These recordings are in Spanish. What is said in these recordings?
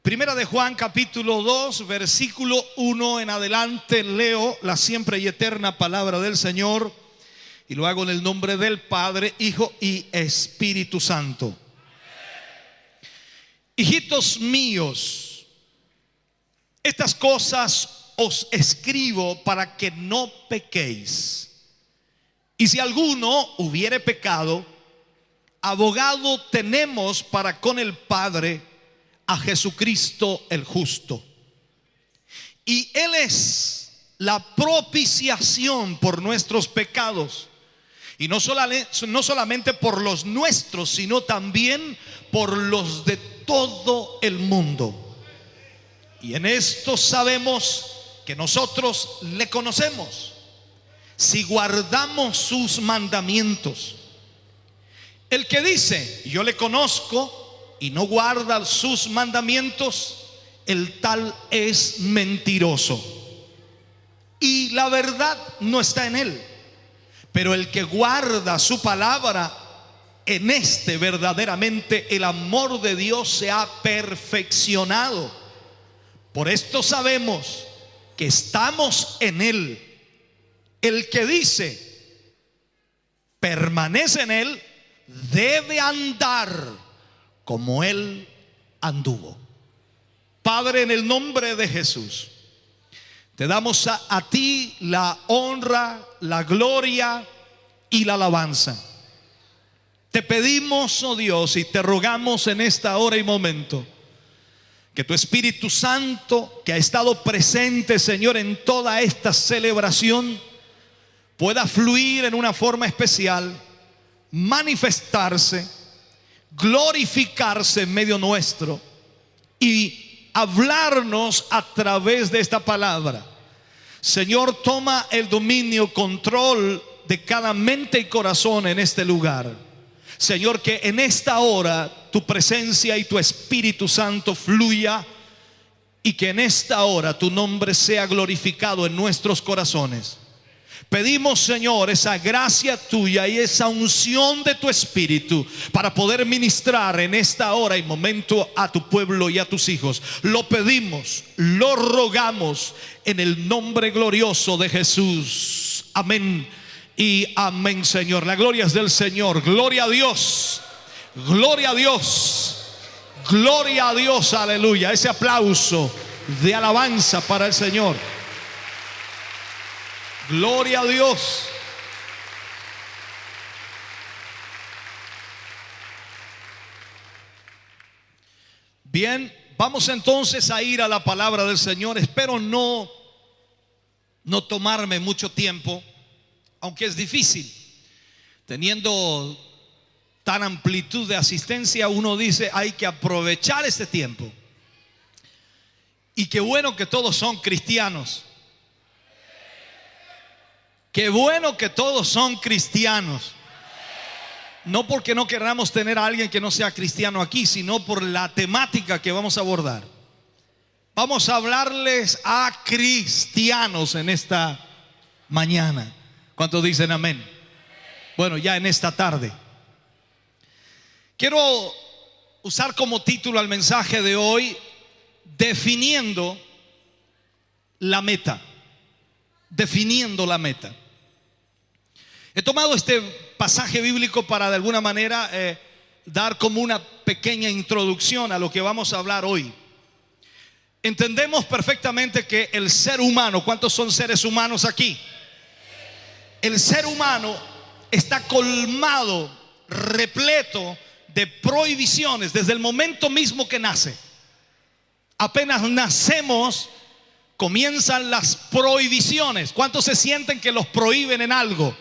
Primera de Juan capítulo 2 versículo 1 en adelante leo la siempre y eterna palabra del Señor y lo hago en el nombre del Padre, Hijo y Espíritu Santo. Hijitos míos, estas cosas os escribo para que no pequéis. Y si alguno hubiere pecado, abogado tenemos para con el Padre, a Jesucristo el justo. Y Él es la propiciación por nuestros pecados. Y no solamente por los nuestros, sino también por los de todo el mundo. Y en esto sabemos que nosotros le conocemos, si guardamos sus mandamientos. El que dice, yo le conozco, y no guarda sus mandamientos, el tal es mentiroso, y la verdad no está en él. Pero el que guarda su palabra, en este verdaderamente el amor de Dios se ha perfeccionado. Por esto sabemos que estamos en él. El que dice, permanece en él, debe andar como Él anduvo. Padre, en el nombre de Jesús, te damos a ti la honra, la gloria y la alabanza. Te pedimos, oh Dios, y te rogamos en esta hora y momento, que tu Espíritu Santo, que ha estado presente, Señor, en toda esta celebración, pueda fluir en una forma especial, manifestarse, glorificarse en medio nuestro y hablarnos a través de esta palabra. Señor, toma el dominio, control de cada mente y corazón en este lugar. Señor, que en esta hora tu presencia y tu Espíritu Santo fluya, y que en esta hora tu nombre sea glorificado en nuestros corazones. Pedimos, Señor, esa gracia tuya y esa unción de tu Espíritu para poder ministrar en esta hora y momento a tu pueblo y a tus hijos. Lo pedimos, lo rogamos en el nombre glorioso de Jesús. Amén y amén, Señor. La gloria es del Señor. Gloria a Dios. Gloria a Dios. Gloria a Dios. Aleluya. Ese aplauso de alabanza para el Señor. Gloria a Dios. Bien, vamos entonces a ir a la palabra del Señor. Espero no tomarme mucho tiempo, aunque es difícil. Teniendo tan amplitud de asistencia, uno dice, hay que aprovechar este tiempo. Y qué bueno que todos son cristianos. Qué bueno que todos son cristianos. No porque no queramos tener a alguien que no sea cristiano aquí, sino por la temática que vamos a abordar. Vamos a hablarles a cristianos en esta mañana. ¿Cuántos dicen amén? Bueno, ya en esta tarde. Quiero usar como título al mensaje de hoy, definiendo la meta. Definiendo la meta. He tomado este pasaje bíblico para de alguna manera dar como una pequeña introducción a lo que vamos a hablar hoy. Entendemos perfectamente que el ser humano, ¿cuántos son seres humanos aquí? El ser humano está colmado, repleto de prohibiciones desde el momento mismo que nace. Apenas nacemos, comienzan las prohibiciones. ¿Cuántos se sienten que los prohíben en algo?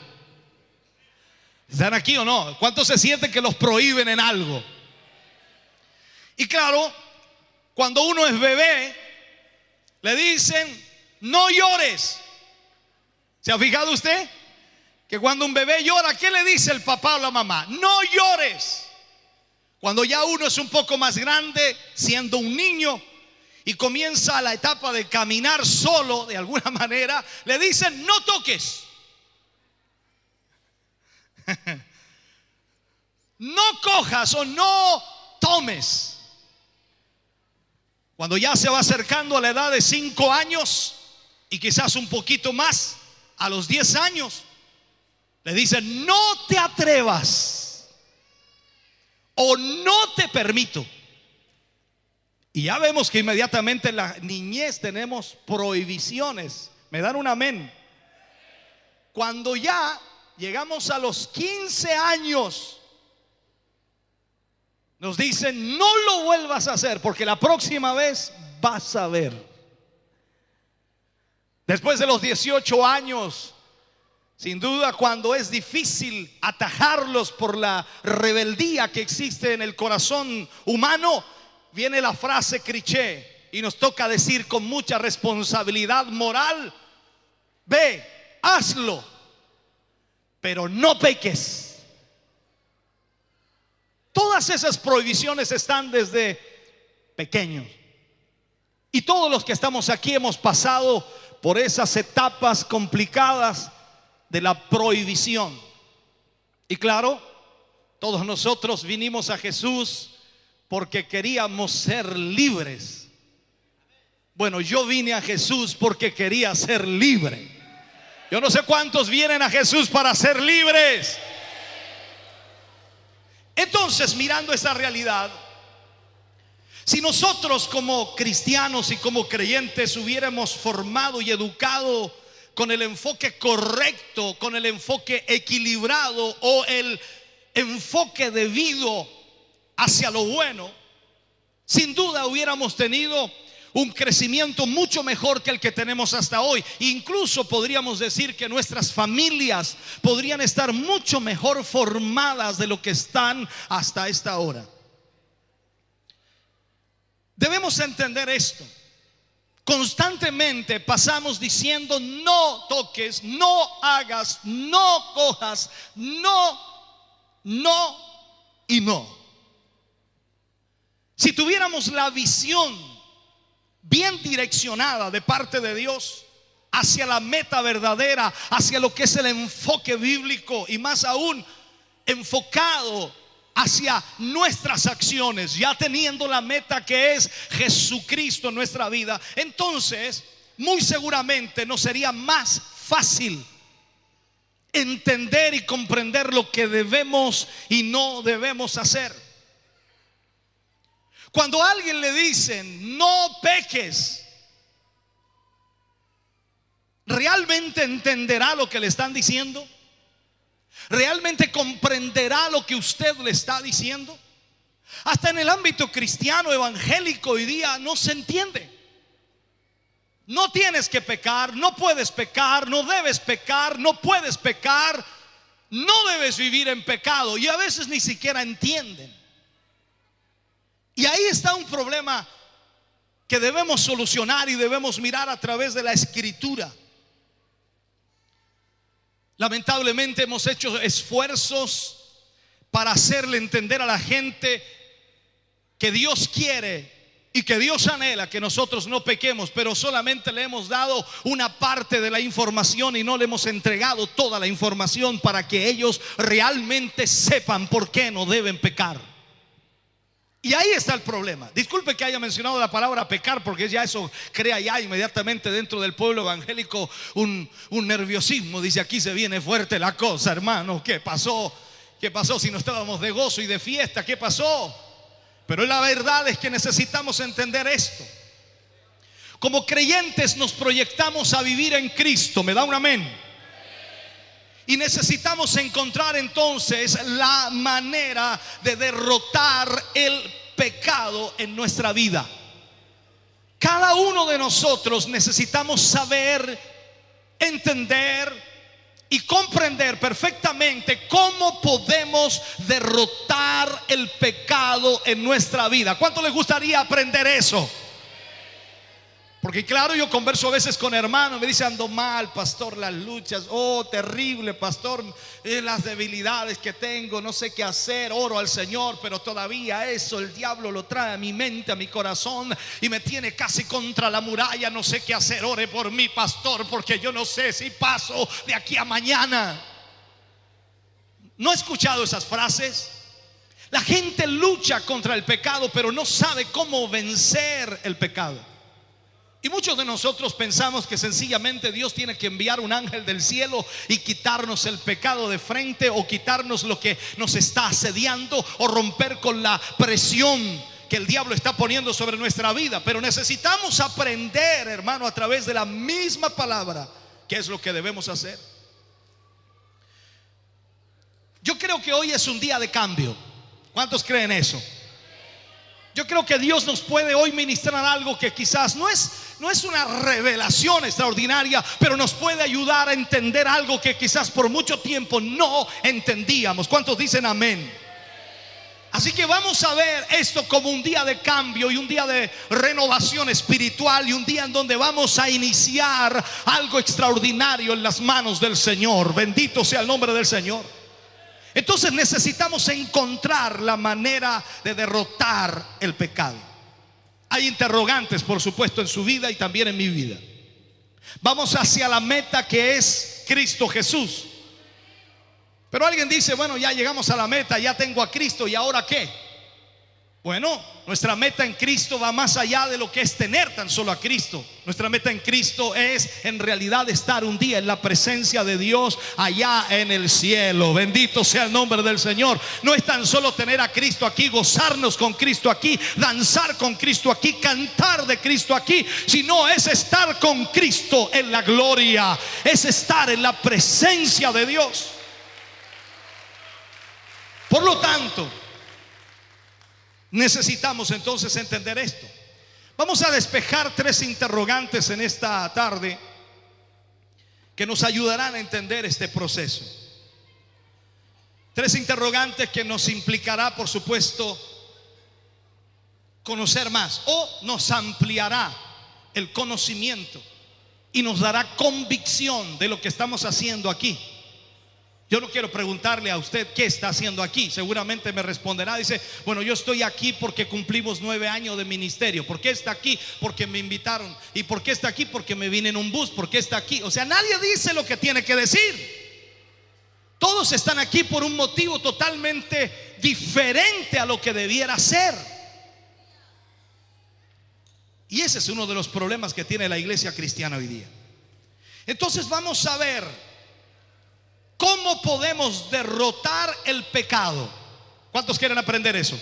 ¿Están aquí o no? ¿Cuántos se sienten que los prohíben en algo? Y claro, cuando uno es bebé, le dicen, no llores. ¿Se ha fijado usted? Que cuando un bebé llora, ¿qué le dice el papá o la mamá? No llores. Cuando ya uno es un poco más grande, siendo un niño, y comienza la etapa de caminar solo, de alguna manera, le dicen, no toques. No cojas o no tomes. Cuando ya se va acercando a la edad de 5 años y quizás un poquito más, a los 10 años, le dicen: no te atrevas o no te permito. Y ya vemos que inmediatamente en la niñez tenemos prohibiciones. ¿Me dan un amén? Cuando ya llegamos a los 15 años, nos dicen: no lo vuelvas a hacer, porque la próxima vez vas a ver. Después de los 18 años, sin duda, cuando es difícil atajarlos por la rebeldía que existe en el corazón humano, viene la frase cliché y nos toca decir con mucha responsabilidad moral: ve, hazlo, pero no peques. Todas esas prohibiciones están desde pequeños. Y todos los que estamos aquí hemos pasado por esas etapas complicadas de la prohibición. Y claro, todos nosotros vinimos a Jesús porque queríamos ser libres. Bueno, yo vine a Jesús porque quería ser libre. Yo no sé cuántos vienen a Jesús para ser libres. Entonces, mirando esa realidad, si nosotros como cristianos y como creyentes hubiéramos formado y educado con el enfoque correcto, con el enfoque equilibrado o el enfoque debido hacia lo bueno, sin duda hubiéramos tenido un crecimiento mucho mejor que el que tenemos hasta hoy. Incluso podríamos decir que nuestras familias podrían estar mucho mejor formadas de lo que están hasta esta hora. Debemos entender esto. Constantemente pasamos diciendo: no toques, no hagas, no cojas, no y no. Si tuviéramos la visión bien direccionada de parte de Dios hacia la meta verdadera, hacia lo que es el enfoque bíblico, y más aún enfocado hacia nuestras acciones, ya teniendo la meta que es Jesucristo en nuestra vida, entonces muy seguramente nos sería más fácil entender y comprender lo que debemos y no debemos hacer. Cuando a alguien le dicen: no peques, ¿realmente entenderá lo que le están diciendo? ¿Realmente comprenderá lo que usted le está diciendo? Hasta en el ámbito cristiano evangélico hoy día no se entiende. No tienes que pecar, no puedes pecar, no debes pecar, no puedes pecar, no debes vivir en pecado, y a veces ni siquiera entienden. Y ahí está un problema que debemos solucionar y debemos mirar a través de la Escritura. Lamentablemente hemos hecho esfuerzos para hacerle entender a la gente que Dios quiere y que Dios anhela que nosotros no pequemos, pero solamente le hemos dado una parte de la información y no le hemos entregado toda la información para que ellos realmente sepan por qué no deben pecar. Y ahí está el problema. Disculpe que haya mencionado la palabra pecar, porque ya eso crea ya inmediatamente dentro del pueblo evangélico un nerviosismo. Dice: aquí se viene fuerte la cosa, hermano. ¿Qué pasó? ¿Qué pasó si no estábamos de gozo y de fiesta? ¿Qué pasó? Pero la verdad es que necesitamos entender esto. Como creyentes nos proyectamos a vivir en Cristo. ¿Me da un amén? Y necesitamos encontrar entonces la manera de derrotar el pecado en nuestra vida. Cada uno de nosotros necesitamos saber, entender y comprender perfectamente cómo podemos derrotar el pecado en nuestra vida. ¿Cuánto les gustaría aprender eso? Porque claro, yo converso a veces con hermanos, me dicen: ando mal, pastor, las luchas, oh, terrible, pastor, las debilidades que tengo, no sé qué hacer, oro al Señor, pero todavía eso el diablo lo trae a mi mente, a mi corazón, y me tiene casi contra la muralla, no sé qué hacer. Ore por mí, pastor, porque yo no sé si paso de aquí a mañana. ¿No he escuchado esas frases? La gente lucha contra el pecado, pero no sabe cómo vencer el pecado. Y muchos de nosotros pensamos que sencillamente Dios tiene que enviar un ángel del cielo y quitarnos el pecado de frente, o quitarnos lo que nos está asediando, o romper con la presión que el diablo está poniendo sobre nuestra vida. Pero necesitamos aprender, hermano, a través de la misma palabra, qué es lo que debemos hacer. Yo creo que hoy es un día de cambio. ¿Cuántos creen eso? Yo creo que Dios nos puede hoy ministrar algo que quizás no es una revelación extraordinaria, pero nos puede ayudar a entender algo que quizás por mucho tiempo no entendíamos. ¿Cuántos dicen amén? Así que vamos a ver esto como un día de cambio y un día de renovación espiritual, y un día en donde vamos a iniciar algo extraordinario en las manos del Señor. Bendito sea el nombre del Señor. Entonces necesitamos encontrar la manera de derrotar el pecado. Hay interrogantes, por supuesto, en su vida y también en mi vida. Vamos hacia la meta, que es Cristo Jesús. Pero alguien dice: bueno, ya llegamos a la meta, ya tengo a Cristo, ¿y ahora qué? Bueno, nuestra meta en Cristo va más allá de lo que es tener tan solo a Cristo. Nuestra meta en Cristo es en realidad estar un día en la presencia de Dios allá en el cielo. Bendito sea el nombre del Señor. No es tan solo tener a Cristo aquí, gozarnos con Cristo aquí, danzar con Cristo aquí, cantar de Cristo aquí, sino es estar con Cristo en la gloria, es estar en la presencia de Dios. Por lo tanto, necesitamos entonces entender esto. Vamos a despejar 3 interrogantes en esta tarde que nos ayudarán a entender este proceso. 3 interrogantes que nos implicará, por supuesto, conocer más, o nos ampliará el conocimiento y nos dará convicción de lo que estamos haciendo aquí. Yo no quiero preguntarle a usted qué está haciendo aquí. Seguramente me responderá, dice: bueno, yo estoy aquí porque cumplimos 9 años de ministerio. ¿Por qué está aquí? Porque me invitaron. ¿Y por qué está aquí? Porque me vine en un bus. ¿Por qué está aquí? O sea, nadie dice lo que tiene que decir. Todos están aquí por un motivo totalmente diferente a lo que debiera ser. Y ese es uno de los problemas que tiene la iglesia cristiana hoy día. Entonces vamos a ver ¿cómo podemos derrotar el pecado? ¿Cuántos quieren aprender eso?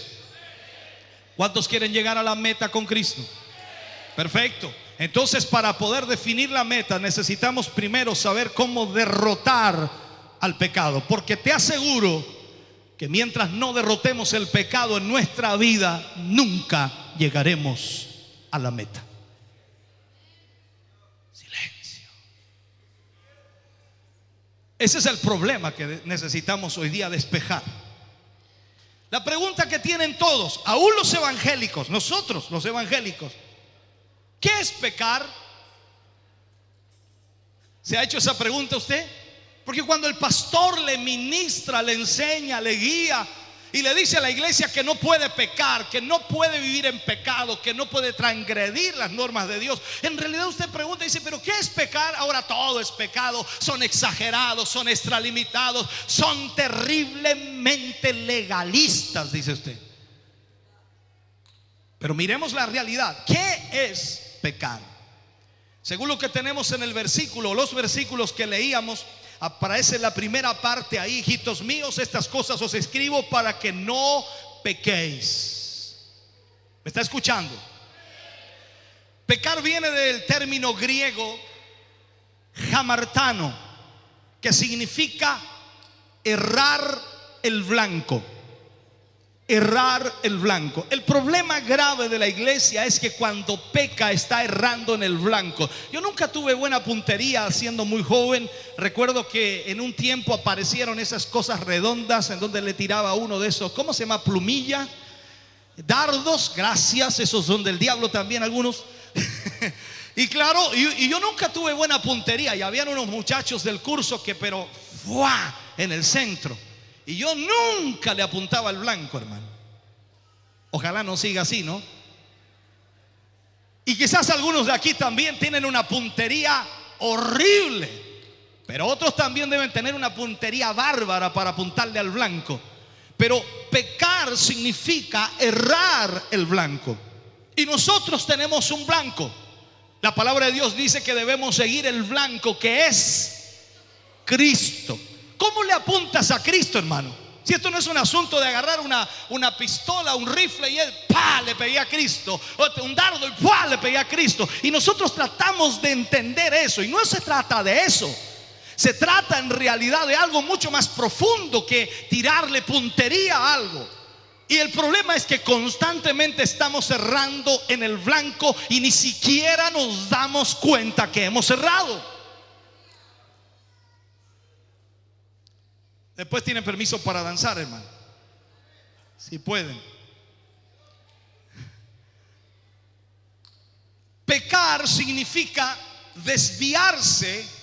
¿Cuántos quieren llegar a la meta con Cristo? Perfecto. Entonces, para poder definir la meta, necesitamos primero saber cómo derrotar al pecado. Porque te aseguro que mientras no derrotemos el pecado en nuestra vida, nunca llegaremos a la meta. Ese es el problema que necesitamos hoy día despejar. La pregunta que tienen todos, aún los evangélicos, nosotros los evangélicos: ¿qué es pecar? ¿Se ha hecho esa pregunta usted? Porque cuando el pastor le ministra, le enseña, le guía y le dice a la iglesia que no puede pecar, que no puede vivir en pecado, que no puede transgredir las normas de Dios, en realidad usted pregunta y dice: ¿pero qué es pecar? Ahora todo es pecado. Son exagerados, son extralimitados, son terriblemente legalistas, dice usted. Pero miremos la realidad. ¿Qué es pecar? Según lo que tenemos en el versículo, los versículos que leíamos, aparece la primera parte ahí: hijitos míos, estas cosas os escribo para que no pequéis. ¿Me está escuchando? Pecar viene del término griego hamartano, que significa errar el blanco. Errar el blanco. El problema grave de la iglesia es que cuando peca está errando en el blanco. Yo nunca tuve buena puntería siendo muy joven. Recuerdo que en un tiempo aparecieron esas cosas redondas en donde le tiraba uno de esos, ¿cómo se llama? Plumilla, dardos, gracias, esos son del diablo también algunos. Y claro, y yo nunca tuve buena puntería. Y habían unos muchachos del curso que pero ¡fua! En el centro. Y yo nunca le apuntaba al blanco, hermano. Ojalá no siga así, ¿no? Y quizás algunos de aquí también tienen una puntería horrible, pero otros también deben tener una puntería bárbara para apuntarle al blanco. Pero pecar significa errar el blanco. Y nosotros tenemos un blanco. La palabra de Dios dice que debemos seguir el blanco, que es Cristo. ¿Cómo le apuntas a Cristo, hermano? Si esto no es un asunto de agarrar una pistola, un rifle y le pegué a Cristo, un dardo y le pegué a Cristo. Y nosotros tratamos de entender eso, y no se trata de eso. Se trata en realidad de algo mucho más profundo que tirarle puntería a algo. Y el problema es que constantemente estamos errando en el blanco y ni siquiera nos damos cuenta que hemos errado. Después tienen permiso para danzar, hermano, si pueden. Pecar significa desviarse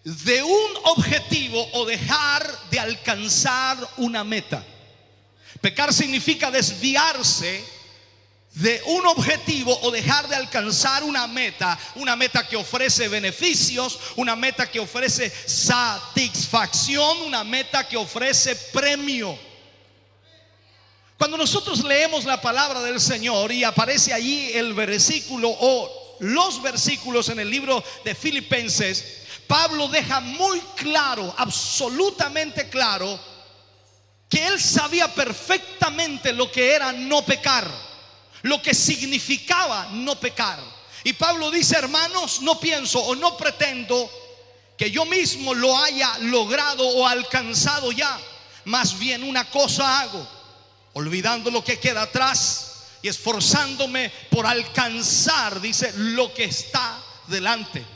de un objetivo o dejar de alcanzar una meta. Pecar significa desviarse de un objetivo o dejar de alcanzar una meta que ofrece beneficios, una meta que ofrece satisfacción, una meta que ofrece premio. Cuando nosotros leemos la palabra del Señor y aparece allí el versículo o los versículos en el libro de Filipenses, Pablo deja muy claro, absolutamente claro, que él sabía perfectamente lo que era no pecar, lo que significaba no pecar. Y Pablo dice: hermanos, no pienso o no pretendo que yo mismo lo haya logrado o alcanzado ya. Más bien una cosa hago, olvidando lo que queda atrás y esforzándome por alcanzar, dice, lo que está delante.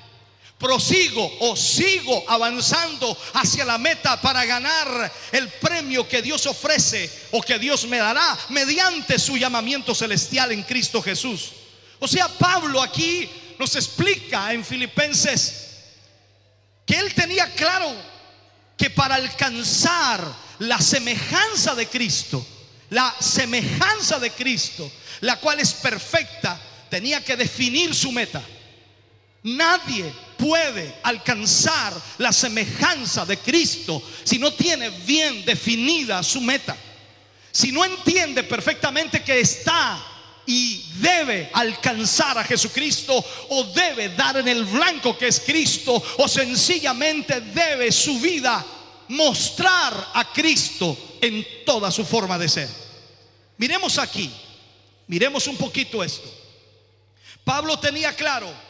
Prosigo o sigo avanzando hacia la meta para ganar el premio que Dios ofrece o que Dios me dará mediante su llamamiento celestial en Cristo Jesús. O sea, Pablo aquí nos explica en Filipenses que él tenía claro que para alcanzar la semejanza de Cristo, la cual es perfecta, tenía que definir su meta. Nadie puede alcanzar la semejanza de Cristo si no tiene bien definida su meta, si no entiende perfectamente que está y debe alcanzar a Jesucristo, o debe dar en el blanco que es Cristo, o sencillamente debe su vida mostrar a Cristo en toda su forma de ser. Miremos aquí, miremos un poquito esto. Pablo tenía claro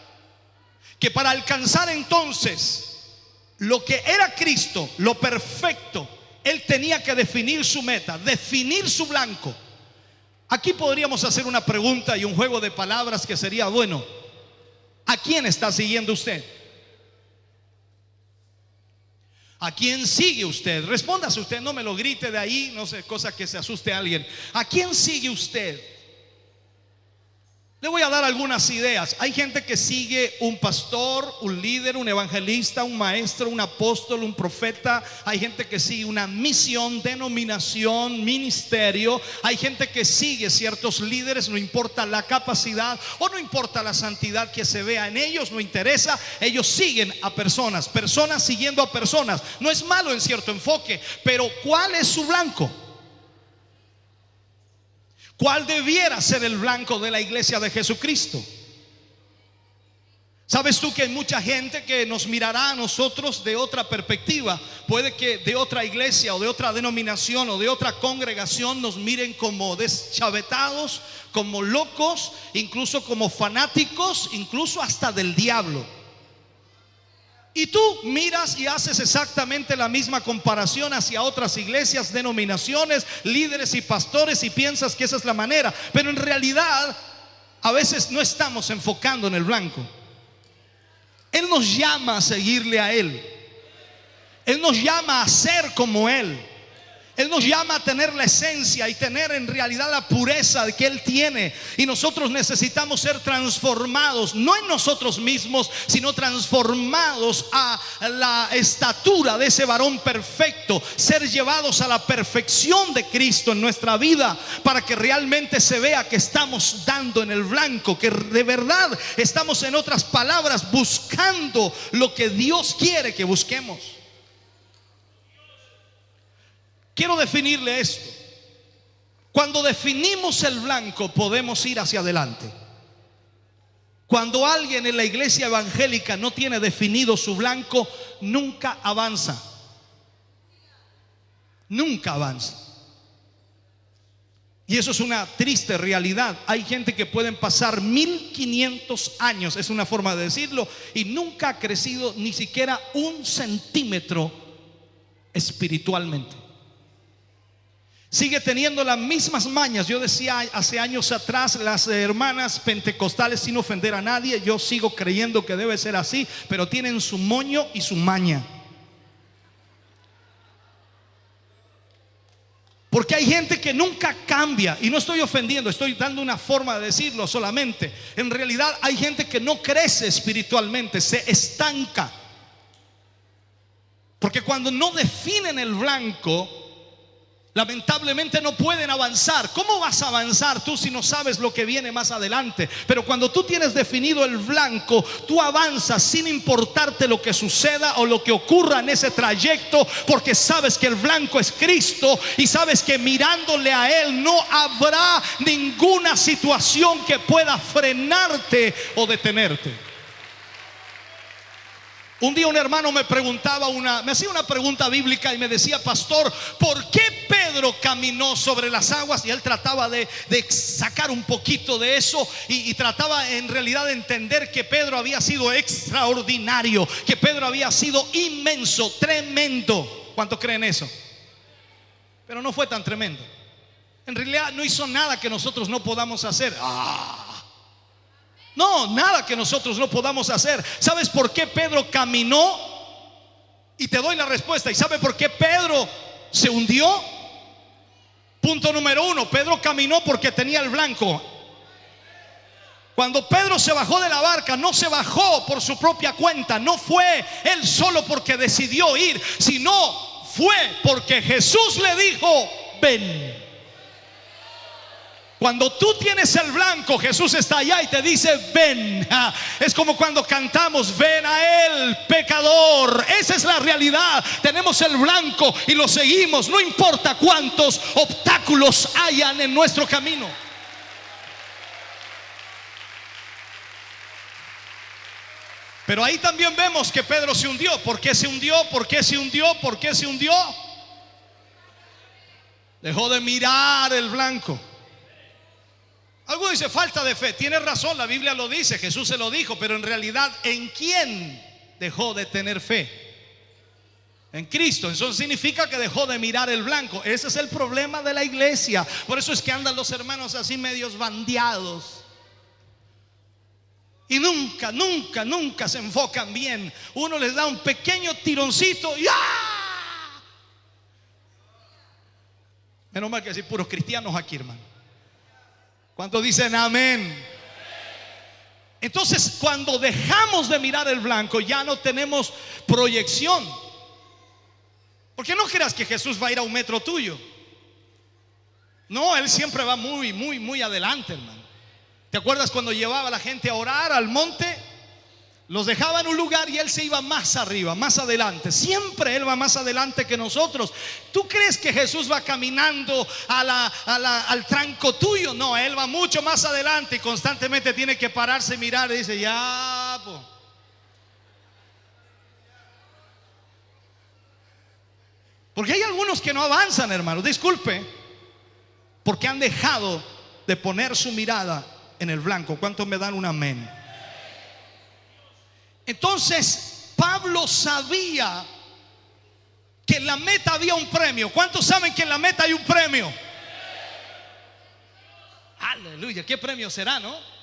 que para alcanzar entonces lo que era Cristo, lo perfecto, él tenía que definir su meta, definir su blanco. Aquí podríamos hacer una pregunta y un juego de palabras que sería: bueno, ¿a quién está siguiendo usted? ¿A quién sigue usted? Respóndase usted, no me lo grite de ahí, no sé, cosa que se asuste a alguien. ¿A quién sigue usted? Le voy a dar algunas ideas. Hay gente que sigue un pastor, un líder, un evangelista, un maestro, un apóstol, un profeta. Hay gente que sigue una misión, denominación, ministerio. Hay gente que sigue ciertos líderes, no importa la capacidad o no importa la santidad que se vea en ellos, no interesa. Ellos siguen a personas, personas siguiendo a personas. No es malo en cierto enfoque, pero ¿cuál es su blanco? ¿Cuál debiera ser el blanco de la iglesia de Jesucristo? ¿Sabes tú que hay mucha gente que nos mirará a nosotros de otra perspectiva? Puede que de otra iglesia o de otra denominación o de otra congregación nos miren como deschavetados, como locos, incluso como fanáticos, incluso hasta del diablo. Y tú miras y haces exactamente la misma comparación hacia otras iglesias, denominaciones, líderes y pastores, y piensas que esa es la manera. Pero en realidad a veces no estamos enfocando en el blanco. Él nos llama a seguirle a Él. Él nos llama a ser como Él. Él nos llama a tener la esencia y tener en realidad la pureza que Él tiene. Y nosotros necesitamos ser transformados, no en nosotros mismos, sino transformados a la estatura de ese varón perfecto. Ser llevados a la perfección de Cristo en nuestra vida, para que realmente se vea que estamos dando en el blanco, que de verdad estamos, en otras palabras, buscando lo que Dios quiere que busquemos. Quiero definirle esto. Cuando definimos el blanco, podemos ir hacia adelante. Cuando alguien en la iglesia evangélica no tiene definido su blanco, nunca avanza. Nunca avanza. Y eso es una triste realidad. Hay gente que pueden pasar 1500 años, es una forma de decirlo, y nunca ha crecido ni siquiera 1 centímetro espiritualmente. Sigue teniendo las mismas mañas. Yo decía hace años atrás, las hermanas pentecostales, sin ofender a nadie, yo sigo creyendo que debe ser así, pero tienen su moño y su maña. Porque hay gente que nunca cambia. Y no estoy ofendiendo, estoy dando una forma de decirlo solamente. En realidad hay gente que no crece espiritualmente, se estanca. Porque cuando no definen el blanco, lamentablemente no pueden avanzar. ¿Cómo vas a avanzar tú si no sabes lo que viene más adelante? Pero cuando tú tienes definido el blanco, tú avanzas sin importarte lo que suceda o lo que ocurra en ese trayecto, porque sabes que el blanco es Cristo y sabes que mirándole a Él no habrá ninguna situación que pueda frenarte o detenerte. Un día un hermano me preguntaba me hacía una pregunta bíblica y me decía: pastor, ¿por qué Pedro caminó sobre las aguas? Y él trataba de sacar un poquito de eso y trataba en realidad de entender que Pedro había sido extraordinario, que Pedro había sido inmenso, tremendo. ¿Cuántos creen eso? Pero no fue tan tremendo. En realidad no hizo nada que nosotros no podamos hacer. No, nada que nosotros no podamos hacer. ¿Sabes por qué Pedro caminó? Y te doy la respuesta. ¿Y sabe por qué Pedro se hundió? Punto número 1: Pedro caminó porque tenía el blanco. Cuando Pedro se bajó de la barca, no se bajó por su propia cuenta. No fue él solo porque decidió ir, sino fue porque Jesús le dijo: ven. Cuando tú tienes el blanco, Jesús está allá y te dice: ven. Es como cuando cantamos: ven a Él, pecador. Esa es la realidad. Tenemos el blanco y lo seguimos, no importa cuántos obstáculos hayan en nuestro camino. Pero ahí también vemos que Pedro se hundió. ¿Por qué se hundió? ¿Por qué se hundió? ¿Por qué se hundió? Dejó de mirar el blanco. Alguno dice: falta de fe. Tiene razón, la Biblia lo dice, Jesús se lo dijo. Pero en realidad, ¿en quién dejó de tener fe? En Cristo. Eso significa que dejó de mirar el blanco. Ese es el problema de la iglesia. Por eso es que andan los hermanos así medios bandeados. Y nunca se enfocan bien. Uno les da un pequeño tironcito y ¡ah! Menos mal que hay puros cristianos aquí, hermano. ¿Cuántos dicen amén? Entonces, cuando dejamos de mirar el blanco, ya no tenemos proyección. Porque no creas que Jesús va a ir a 1 metro tuyo. No, Él siempre va muy adelante, hermano. ¿Te acuerdas cuando llevaba a la gente a orar al monte? Los dejaba en un lugar y Él se iba más arriba, más adelante. Siempre Él va más adelante que nosotros. ¿Tú crees que Jesús va caminando al tranco tuyo? No, Él va mucho más adelante y constantemente tiene que pararse y mirar y dice: ya, po. Porque hay algunos que no avanzan, hermanos. Disculpe, porque han dejado de poner su mirada en el blanco. ¿Cuántos me dan un amén? Entonces Pablo sabía que en la meta había un premio. ¿Cuántos saben que en la meta hay un premio? Aleluya, ¿qué premio será, no?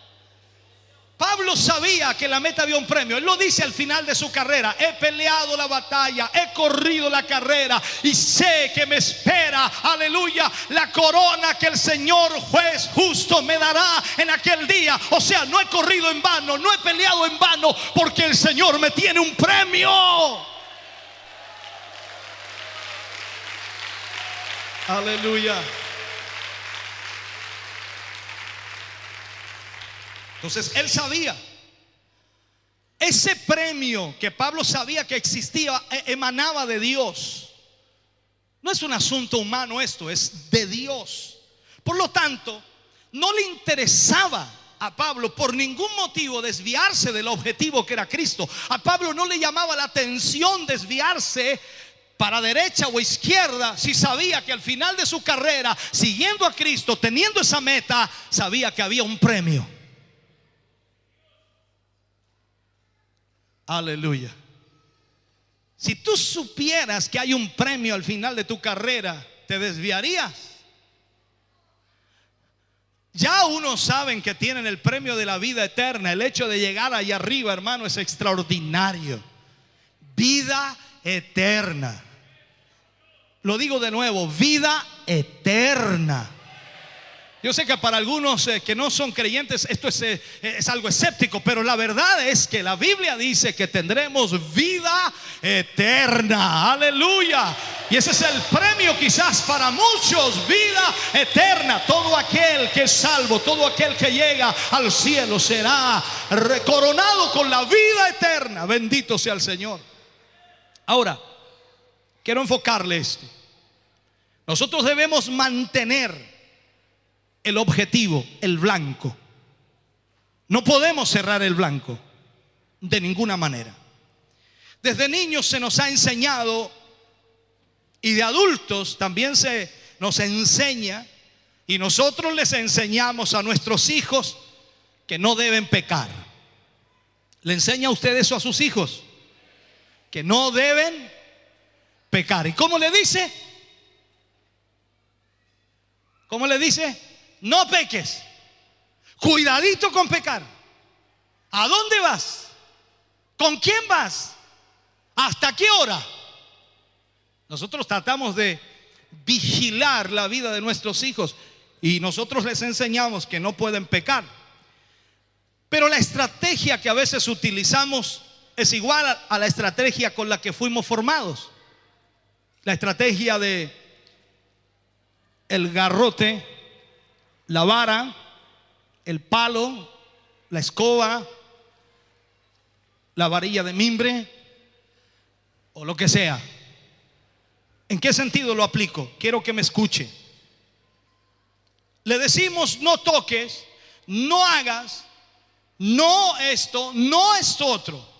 Pablo sabía que en la meta había un premio. Él lo dice al final de su carrera: he peleado la batalla, he corrido la carrera y sé que me espera, aleluya, la corona que el Señor juez justo me dará en aquel día. O sea, no he corrido en vano, no he peleado en vano, porque el Señor me tiene un premio. Aleluya. Entonces él sabía. Ese premio que Pablo sabía que existía emanaba de Dios. No es un asunto humano esto, es de Dios. Por lo tanto, no le interesaba a Pablo por ningún motivo desviarse del objetivo que era Cristo. A Pablo no le llamaba la atención desviarse para derecha o izquierda, si sabía que al final de su carrera, siguiendo a Cristo, teniendo esa meta, sabía que había un premio. Aleluya. Si tú supieras que hay un premio al final de tu carrera, ¿te desviarías? Ya unos saben que tienen el premio de la vida eterna. El hecho de llegar allá arriba, hermano, es extraordinario. Vida eterna. Lo digo de nuevo, vida eterna. Yo sé que para algunos que no son creyentes esto es algo escéptico, pero la verdad es que la Biblia dice que tendremos vida eterna. Aleluya. Y ese es el premio quizás para muchos, vida eterna. Todo aquel que es salvo, todo aquel que llega al cielo será coronado con la vida eterna. Bendito sea el Señor. Ahora, quiero enfocarle esto. Nosotros debemos mantener el objetivo, el blanco. No podemos cerrar el blanco de ninguna manera. Desde niños se nos ha enseñado, y de adultos también se nos enseña, y nosotros les enseñamos a nuestros hijos que no deben pecar. ¿Le enseña a usted eso a sus hijos? Que no deben pecar. ¿Y cómo le dice? ¿Cómo le dice? No peques. Cuidadito con pecar. ¿A dónde vas? ¿Con quién vas? ¿Hasta qué hora? Nosotros tratamos de vigilar la vida de nuestros hijos y nosotros les enseñamos que no pueden pecar. Pero la estrategia que a veces utilizamos es igual a la estrategia con la que fuimos formados. La estrategia de el garrote, la vara, el palo, la escoba, la varilla de mimbre o lo que sea. ¿En qué sentido lo aplico? Quiero que me escuche. Le decimos no toques, no hagas, no esto, no esto otro.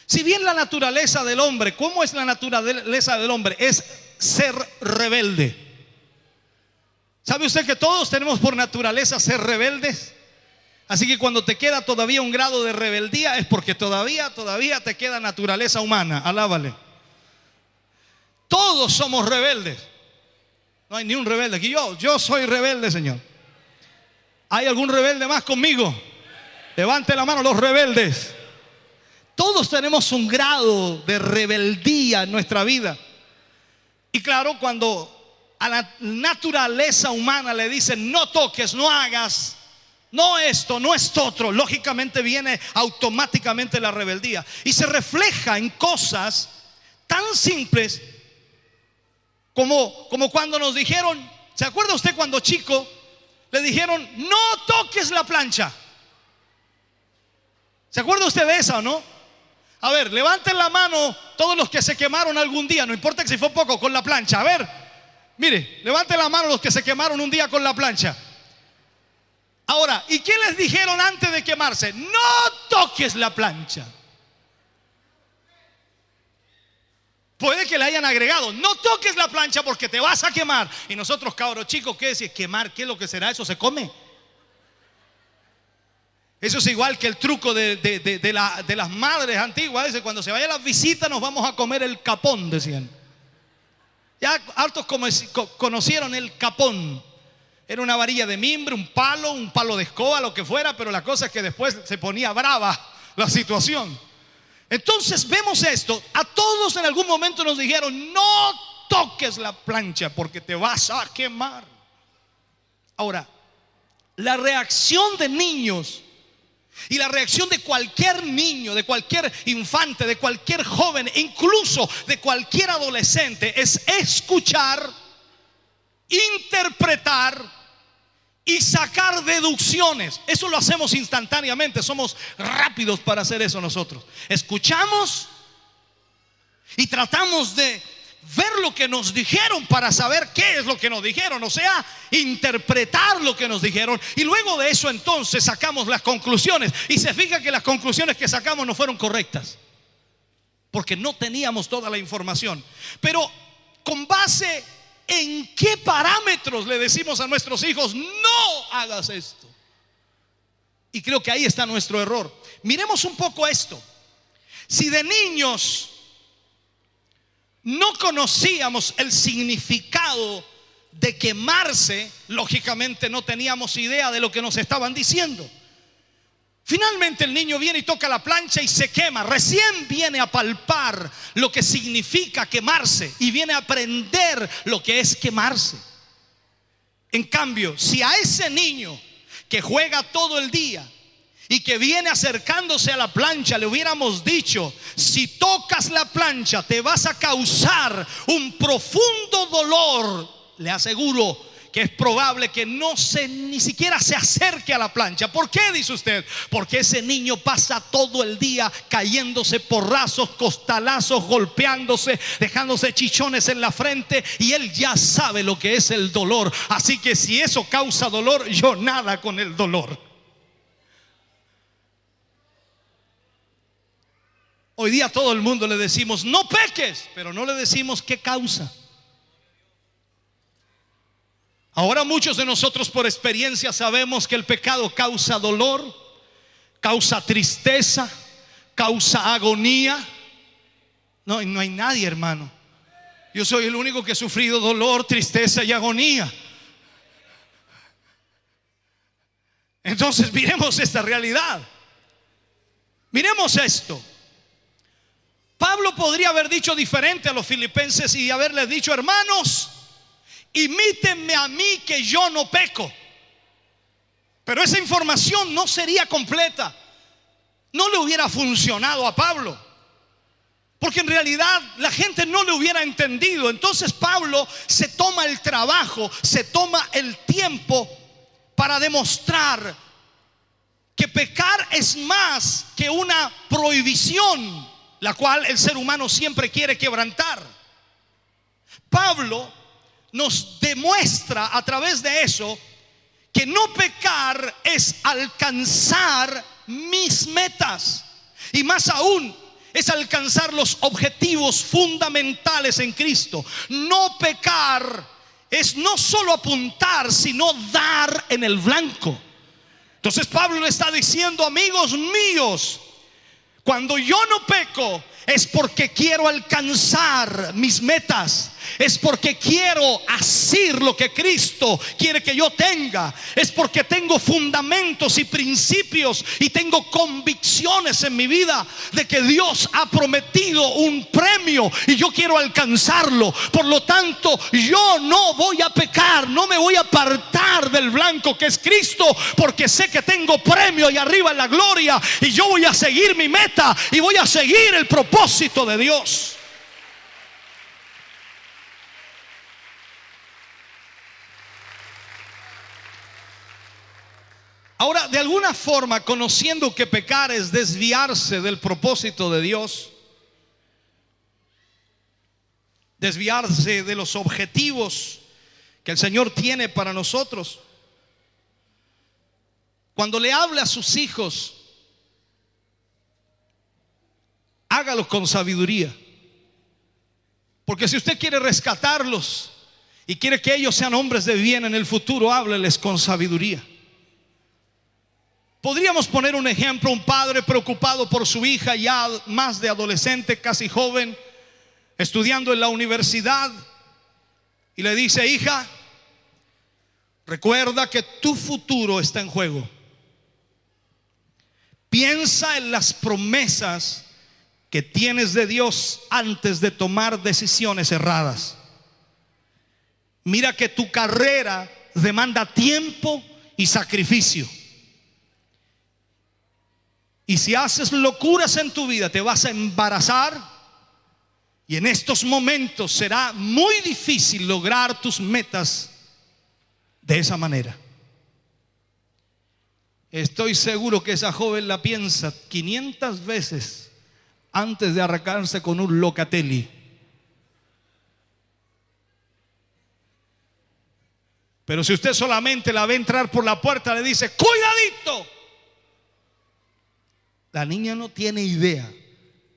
Si bien la naturaleza del hombre, ¿cómo es la naturaleza del hombre? Es ser rebelde. ¿Sabe usted que todos tenemos por naturaleza ser rebeldes? Así que cuando te queda todavía un grado de rebeldía es porque todavía te queda naturaleza humana. Alábale. Todos somos rebeldes. No hay ni un rebelde aquí. Yo soy rebelde, Señor. ¿Hay algún rebelde más conmigo? Levante la mano los rebeldes. Todos tenemos un grado de rebeldía en nuestra vida. Y claro, cuando a la naturaleza humana le dicen no toques, no hagas, no esto, no esto otro, lógicamente viene automáticamente la rebeldía. Y se refleja en cosas tan simples como cuando nos dijeron, ¿se acuerda usted cuando chico le dijeron no toques la plancha? ¿Se acuerda usted de esa o no? A ver, levanten la mano todos los que se quemaron algún día, no importa que si fue poco, con la plancha. A ver, mire, levanten la mano los que se quemaron un día con la plancha. Ahora, ¿y qué les dijeron antes de quemarse? No toques la plancha. Puede que le hayan agregado, no toques la plancha porque te vas a quemar. Y nosotros, cabros chicos, ¿qué decir? ¿Quemar? ¿Qué es lo que será? ¿Eso se come? Eso es igual que el truco de las madres antiguas. Dice, cuando se vaya las visitas nos vamos a comer el capón, decían. Ya hartos conocieron el capón. Era una varilla de mimbre, un palo de escoba, lo que fuera. Pero la cosa es que después se ponía brava la situación. Entonces vemos esto. A todos en algún momento nos dijeron no toques la plancha porque te vas a quemar. Ahora, la reacción de niños y la reacción de cualquier niño, de cualquier infante, de cualquier joven, incluso de cualquier adolescente, es escuchar, interpretar y sacar deducciones. Eso lo hacemos instantáneamente. Somos rápidos para hacer eso nosotros. Escuchamos y tratamos de ver lo que nos dijeron para saber qué es lo que nos dijeron, o sea, interpretar lo que nos dijeron, y luego de eso entonces sacamos las conclusiones. Y se fija que las conclusiones que sacamos no fueron correctas, porque no teníamos toda la información. Pero con base en qué parámetros le decimos a nuestros hijos: no hagas esto. Y creo que ahí está nuestro error. Miremos un poco esto. Si de niños no conocíamos el significado de quemarse, lógicamente no teníamos idea de lo que nos estaban diciendo. Finalmente el niño viene y toca la plancha y se quema. Recién viene a palpar lo que significa quemarse y viene a aprender lo que es quemarse. En cambio, si a ese niño que juega todo el día y que viene acercándose a la plancha le hubiéramos dicho: si tocas la plancha te vas a causar un profundo dolor, le aseguro que es probable que ni siquiera se acerque a la plancha. ¿Por qué, dice usted? Porque ese niño pasa todo el día cayéndose porrazos, costalazos, golpeándose, dejándose chichones en la frente, y él ya sabe lo que es el dolor. Así que si eso causa dolor, yo nada con el dolor. Hoy día a todo el mundo le decimos: no peques, pero no le decimos qué causa. Ahora muchos de nosotros por experiencia sabemos que el pecado causa dolor, causa tristeza, causa agonía. No hay nadie, hermano. Yo soy el único que he sufrido dolor, tristeza y agonía. Entonces miremos esta realidad. Miremos esto. Pablo podría haber dicho diferente a los filipenses y haberles dicho: hermanos, imítenme a mí que yo no peco. Pero esa información no sería completa, no le hubiera funcionado a Pablo, porque en realidad la gente no le hubiera entendido. Entonces Pablo se toma el trabajo, se toma el tiempo para demostrar que pecar es más que una prohibición, la cual el ser humano siempre quiere quebrantar. Pablo nos demuestra a través de eso que no pecar es alcanzar mis metas, y más aún es alcanzar los objetivos fundamentales en Cristo. No pecar es no solo apuntar, sino dar en el blanco. Entonces Pablo le está diciendo: amigos míos, cuando yo no peco es porque quiero alcanzar mis metas, es porque quiero hacer lo que Cristo quiere que yo tenga, es porque tengo fundamentos y principios y tengo convicciones en mi vida de que Dios ha prometido un premio y yo quiero alcanzarlo. Por lo tanto, yo no voy a pecar, no me voy a apartar del blanco que es Cristo, porque sé que tengo premio y arriba en la gloria, y yo voy a seguir mi meta y voy a seguir el propósito de Dios. Ahora, de alguna forma, conociendo que pecar es desviarse del propósito de Dios, desviarse de los objetivos que el Señor tiene para nosotros, cuando le hable a sus hijos, hágalo con sabiduría. Porque si usted quiere rescatarlos y quiere que ellos sean hombres de bien en el futuro, hábleles con sabiduría. Podríamos poner un ejemplo: un padre preocupado por su hija, ya más de adolescente, casi joven, estudiando en la universidad, y le dice: hija, recuerda que tu futuro está en juego. Piensa en las promesas que tienes de Dios antes de tomar decisiones erradas. Mira que tu carrera demanda tiempo y sacrificio. Y si haces locuras en tu vida, te vas a embarazar, y en estos momentos será muy difícil lograr tus metas de esa manera. Estoy seguro que esa joven la piensa 500 veces antes de arrancarse con un locatelli. Pero si usted solamente la ve entrar por la puerta, le dice, cuidadito. La niña no tiene idea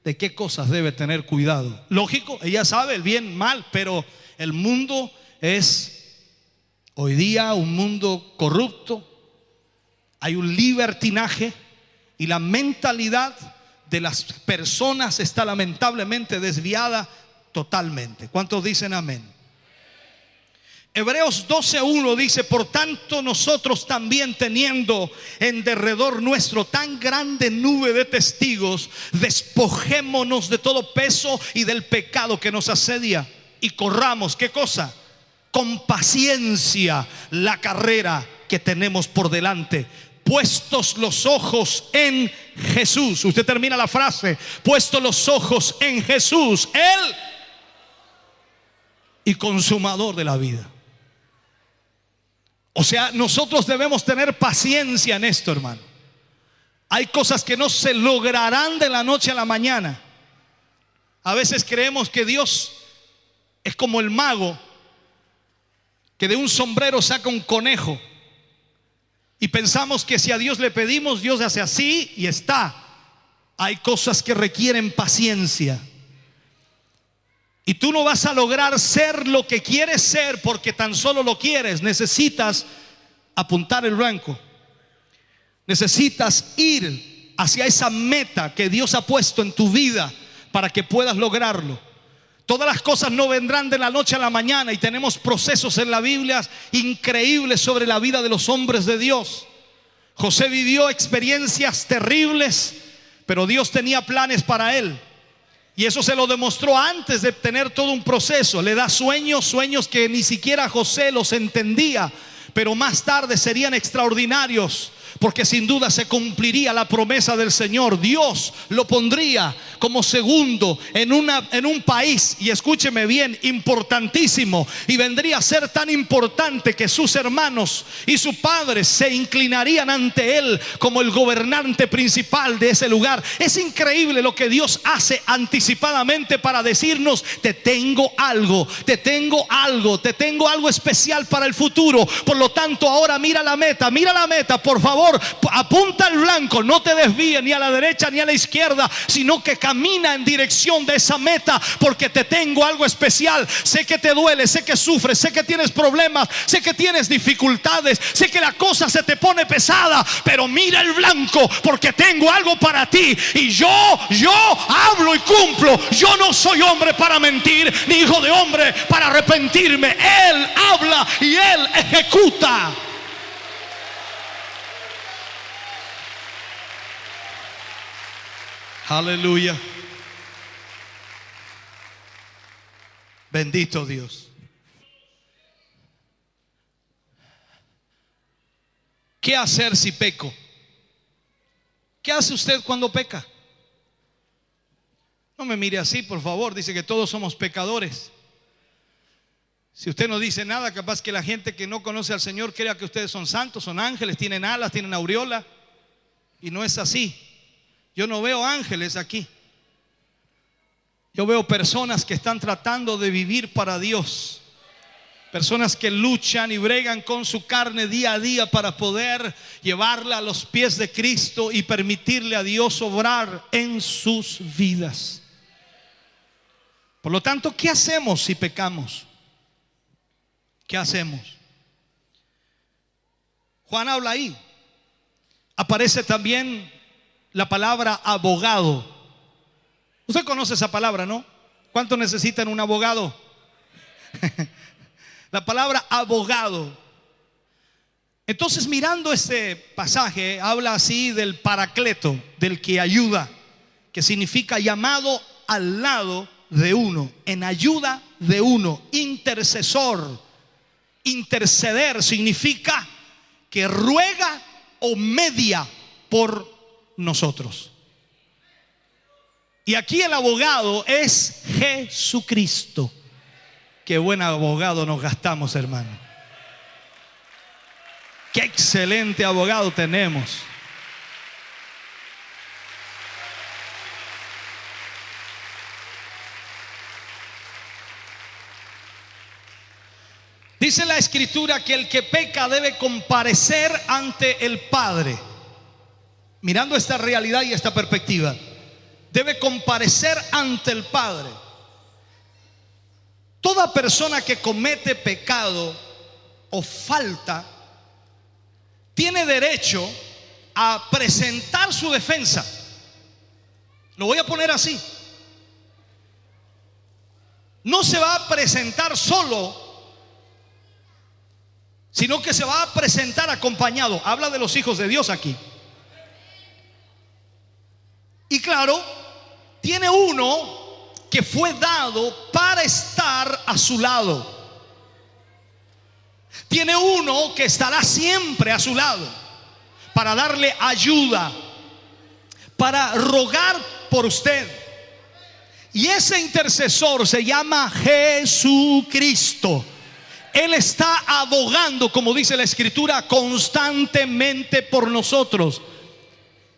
de qué cosas debe tener cuidado. Lógico, ella sabe el bien, mal, pero el mundo es hoy día un mundo corrupto. Hay un libertinaje y la mentalidad de las personas está lamentablemente desviada totalmente. ¿Cuántos dicen amén? Hebreos 12:1 dice: por tanto nosotros también, teniendo en derredor nuestro tan grande nube de testigos, despojémonos de todo peso y del pecado que nos asedia, y corramos, ¿qué cosa? Con paciencia la carrera que tenemos por delante, puestos los ojos en Jesús. Usted termina la frase: puestos los ojos en Jesús, Él y consumador de la vida. O sea, nosotros debemos tener paciencia en esto, hermano. Hay cosas que no se lograrán de la noche a la mañana. A veces creemos que Dios es como el mago que de un sombrero saca un conejo, y pensamos que si a Dios le pedimos, Dios hace así y está. Hay cosas que requieren paciencia. Y tú no vas a lograr ser lo que quieres ser porque tan solo lo quieres. Necesitas apuntar el blanco. Necesitas ir hacia esa meta que Dios ha puesto en tu vida para que puedas lograrlo. Todas las cosas no vendrán de la noche a la mañana, y tenemos procesos en la Biblia increíbles sobre la vida de los hombres de Dios. José vivió experiencias terribles, pero Dios tenía planes para él. Y eso se lo demostró antes de tener todo un proceso. Le da sueños que ni siquiera José los entendía, pero más tarde serían extraordinarios, porque sin duda se cumpliría la promesa del Señor. Dios lo pondría como segundo en un país, y escúcheme bien, importantísimo, y vendría a ser tan importante que sus hermanos y su padre se inclinarían ante él como el gobernante principal de ese lugar. Es increíble lo que Dios hace anticipadamente para decirnos: te tengo algo, te tengo algo, te tengo algo especial para el futuro. Por lo tanto, ahora mira la meta, por favor, apunta al blanco, no te desvíes ni a la derecha ni a la izquierda, sino que camina en dirección de esa meta, porque te tengo algo especial. Sé que te duele, sé que sufres, sé que tienes problemas, sé que tienes dificultades, sé que la cosa se te pone pesada, pero mira el blanco, porque tengo algo para ti. Y yo hablo y cumplo. Yo no soy hombre para mentir, ni hijo de hombre para arrepentirme. Él habla y Él ejecuta. Aleluya. Bendito Dios. ¿Qué hacer si peco? ¿Qué hace usted cuando peca? No me mire así, por favor. Dice que todos somos pecadores. Si usted no dice nada, capaz que la gente que no conoce al Señor crea que ustedes son santos, son ángeles, tienen alas, tienen aureola. Y no es así. Yo no veo ángeles aquí. Yo veo personas que están tratando de vivir para Dios. Personas que luchan y bregan con su carne día a día para poder llevarla a los pies de Cristo y permitirle a Dios obrar en sus vidas. Por lo tanto, ¿qué hacemos si pecamos? ¿Qué hacemos? Juan habla ahí. Aparece también la palabra abogado. Usted conoce esa palabra, ¿no? ¿Cuánto necesitan un abogado? La palabra abogado. Entonces, mirando este pasaje, habla así del paracleto, del que ayuda, que significa llamado al lado de uno, en ayuda de uno, intercesor. Interceder significa que ruega o media por nosotros. Y aquí el abogado es Jesucristo. Qué buen abogado nos gastamos, hermano. Qué excelente abogado tenemos. Dice la Escritura que el que peca debe comparecer ante el Padre. Mirando esta realidad y esta perspectiva, debe comparecer ante el Padre. Toda persona que comete pecado o falta tiene derecho a presentar su defensa. Lo voy a poner así. No se va a presentar solo, sino que se va a presentar acompañado. Habla de los hijos de Dios aquí. Y claro, tiene uno que fue dado para estar a su lado. Tiene uno que estará siempre a su lado para darle ayuda, para rogar por usted. Y ese intercesor se llama Jesucristo. Él está abogando, como dice la Escritura, constantemente por nosotros.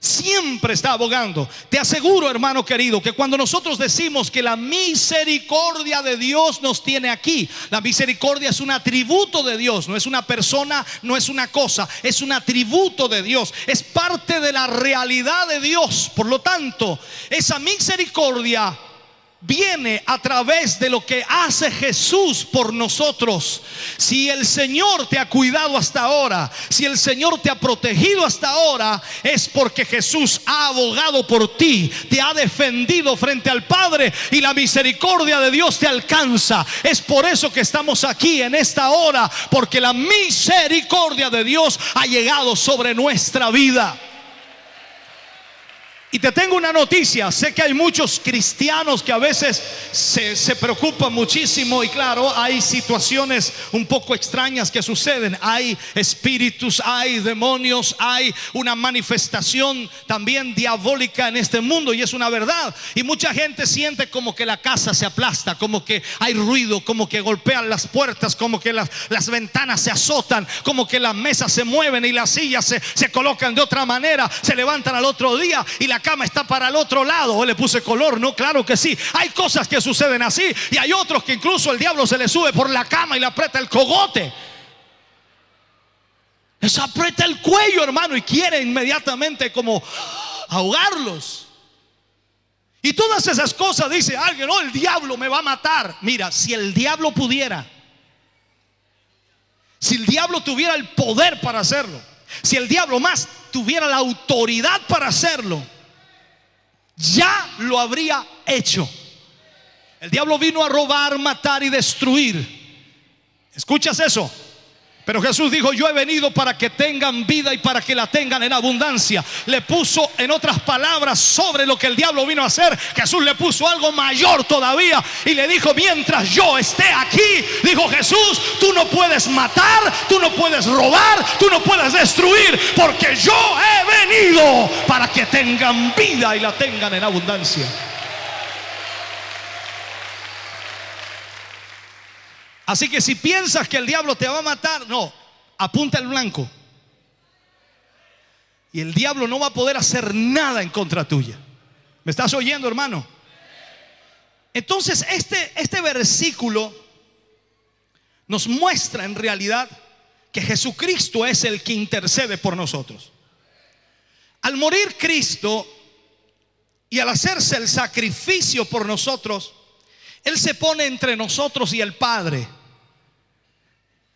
Siempre está abogando. Te aseguro, hermano querido, que cuando nosotros decimos que la misericordia de Dios nos tiene aquí, la misericordia es un atributo de Dios, no es una persona, no es una cosa, es un atributo de Dios, es parte de la realidad de Dios. Por lo tanto, esa misericordia viene a través de lo que hace Jesús por nosotros. Si el Señor te ha cuidado hasta ahora, si el Señor te ha protegido hasta ahora, es porque Jesús ha abogado por ti, te ha defendido frente al Padre, y la misericordia de Dios te alcanza. Es por eso que estamos aquí en esta hora, porque la misericordia de Dios ha llegado sobre nuestra vida. Y te tengo una noticia. Sé que hay muchos cristianos que a veces se preocupan muchísimo. Y claro, hay situaciones un poco extrañas que suceden. Hay espíritus, hay demonios, hay una manifestación también diabólica en este mundo, y es una verdad. Y mucha gente siente como que la casa se aplasta, como que hay ruido, como que golpean las puertas, como que las ventanas se azotan, como que las mesas se mueven y las sillas se colocan de otra manera, se levantan al otro día y la cama está para el otro lado. O le puse color, no, claro que sí. Hay cosas que suceden así, y hay otros que incluso el diablo se le sube por la cama y le aprieta el cogote. Eso aprieta el cuello, hermano, y quiere inmediatamente como ahogarlos. Y todas esas cosas, dice alguien, no, el diablo me va a matar. Mira, si el diablo pudiera, si el diablo tuviera el poder para hacerlo, si el diablo más tuviera la autoridad para hacerlo, ya lo habría hecho. El diablo vino a robar, matar y destruir. ¿Escuchas eso? Pero Jesús dijo: yo he venido para que tengan vida y para que la tengan en abundancia. Le puso, en otras palabras, sobre lo que el diablo vino a hacer, Jesús le puso algo mayor todavía, y le dijo: mientras yo esté aquí, dijo Jesús, tú no puedes matar, tú no puedes robar, tú no puedes destruir, porque yo he venido para que tengan vida y la tengan en abundancia. Así que si piensas que el diablo te va a matar, no, apunta el blanco. Y el diablo no va a poder hacer nada en contra tuya. ¿Me estás oyendo, hermano? Entonces este versículo nos muestra en realidad que Jesucristo es el que intercede por nosotros. Al morir Cristo y al hacerse el sacrificio por nosotros, Él se pone entre nosotros y el Padre.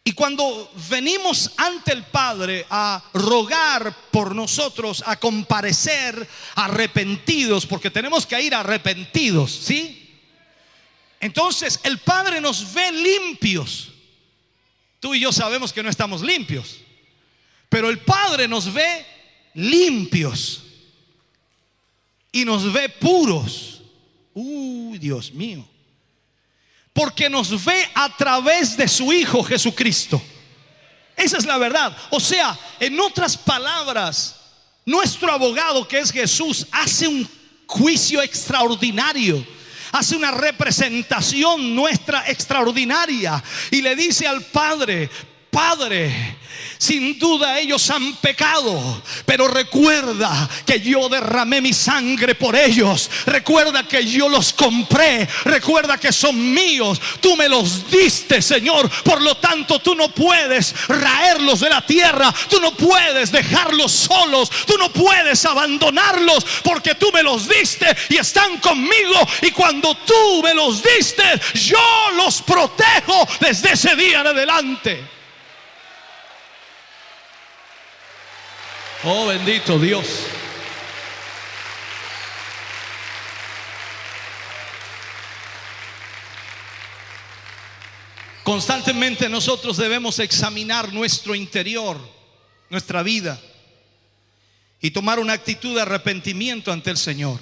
Y cuando venimos ante el Padre a rogar por nosotros, a comparecer arrepentidos, porque tenemos que ir arrepentidos, ¿sí? Entonces el Padre nos ve limpios. Tú y yo sabemos que no estamos limpios, pero el Padre nos ve limpios y nos ve puros. Dios mío. Porque nos ve a través de su Hijo Jesucristo. Esa es la verdad. O sea, en otras palabras, nuestro abogado, que es Jesús, hace un juicio extraordinario, hace una representación nuestra extraordinaria, y le dice al Padre: Padre, sin duda ellos han pecado, pero recuerda que yo derramé mi sangre por ellos. Recuerda que yo los compré. Recuerda que son míos. Tú me los diste, Señor. Por lo tanto, tú no puedes raerlos de la tierra. Tú no puedes dejarlos solos. Tú no puedes abandonarlos, porque tú me los diste y están conmigo. Y cuando tú me los diste, yo los protejo desde ese día en adelante. Oh, bendito Dios. Constantemente nosotros debemos examinar nuestro interior, nuestra vida, y tomar una actitud de arrepentimiento ante el Señor.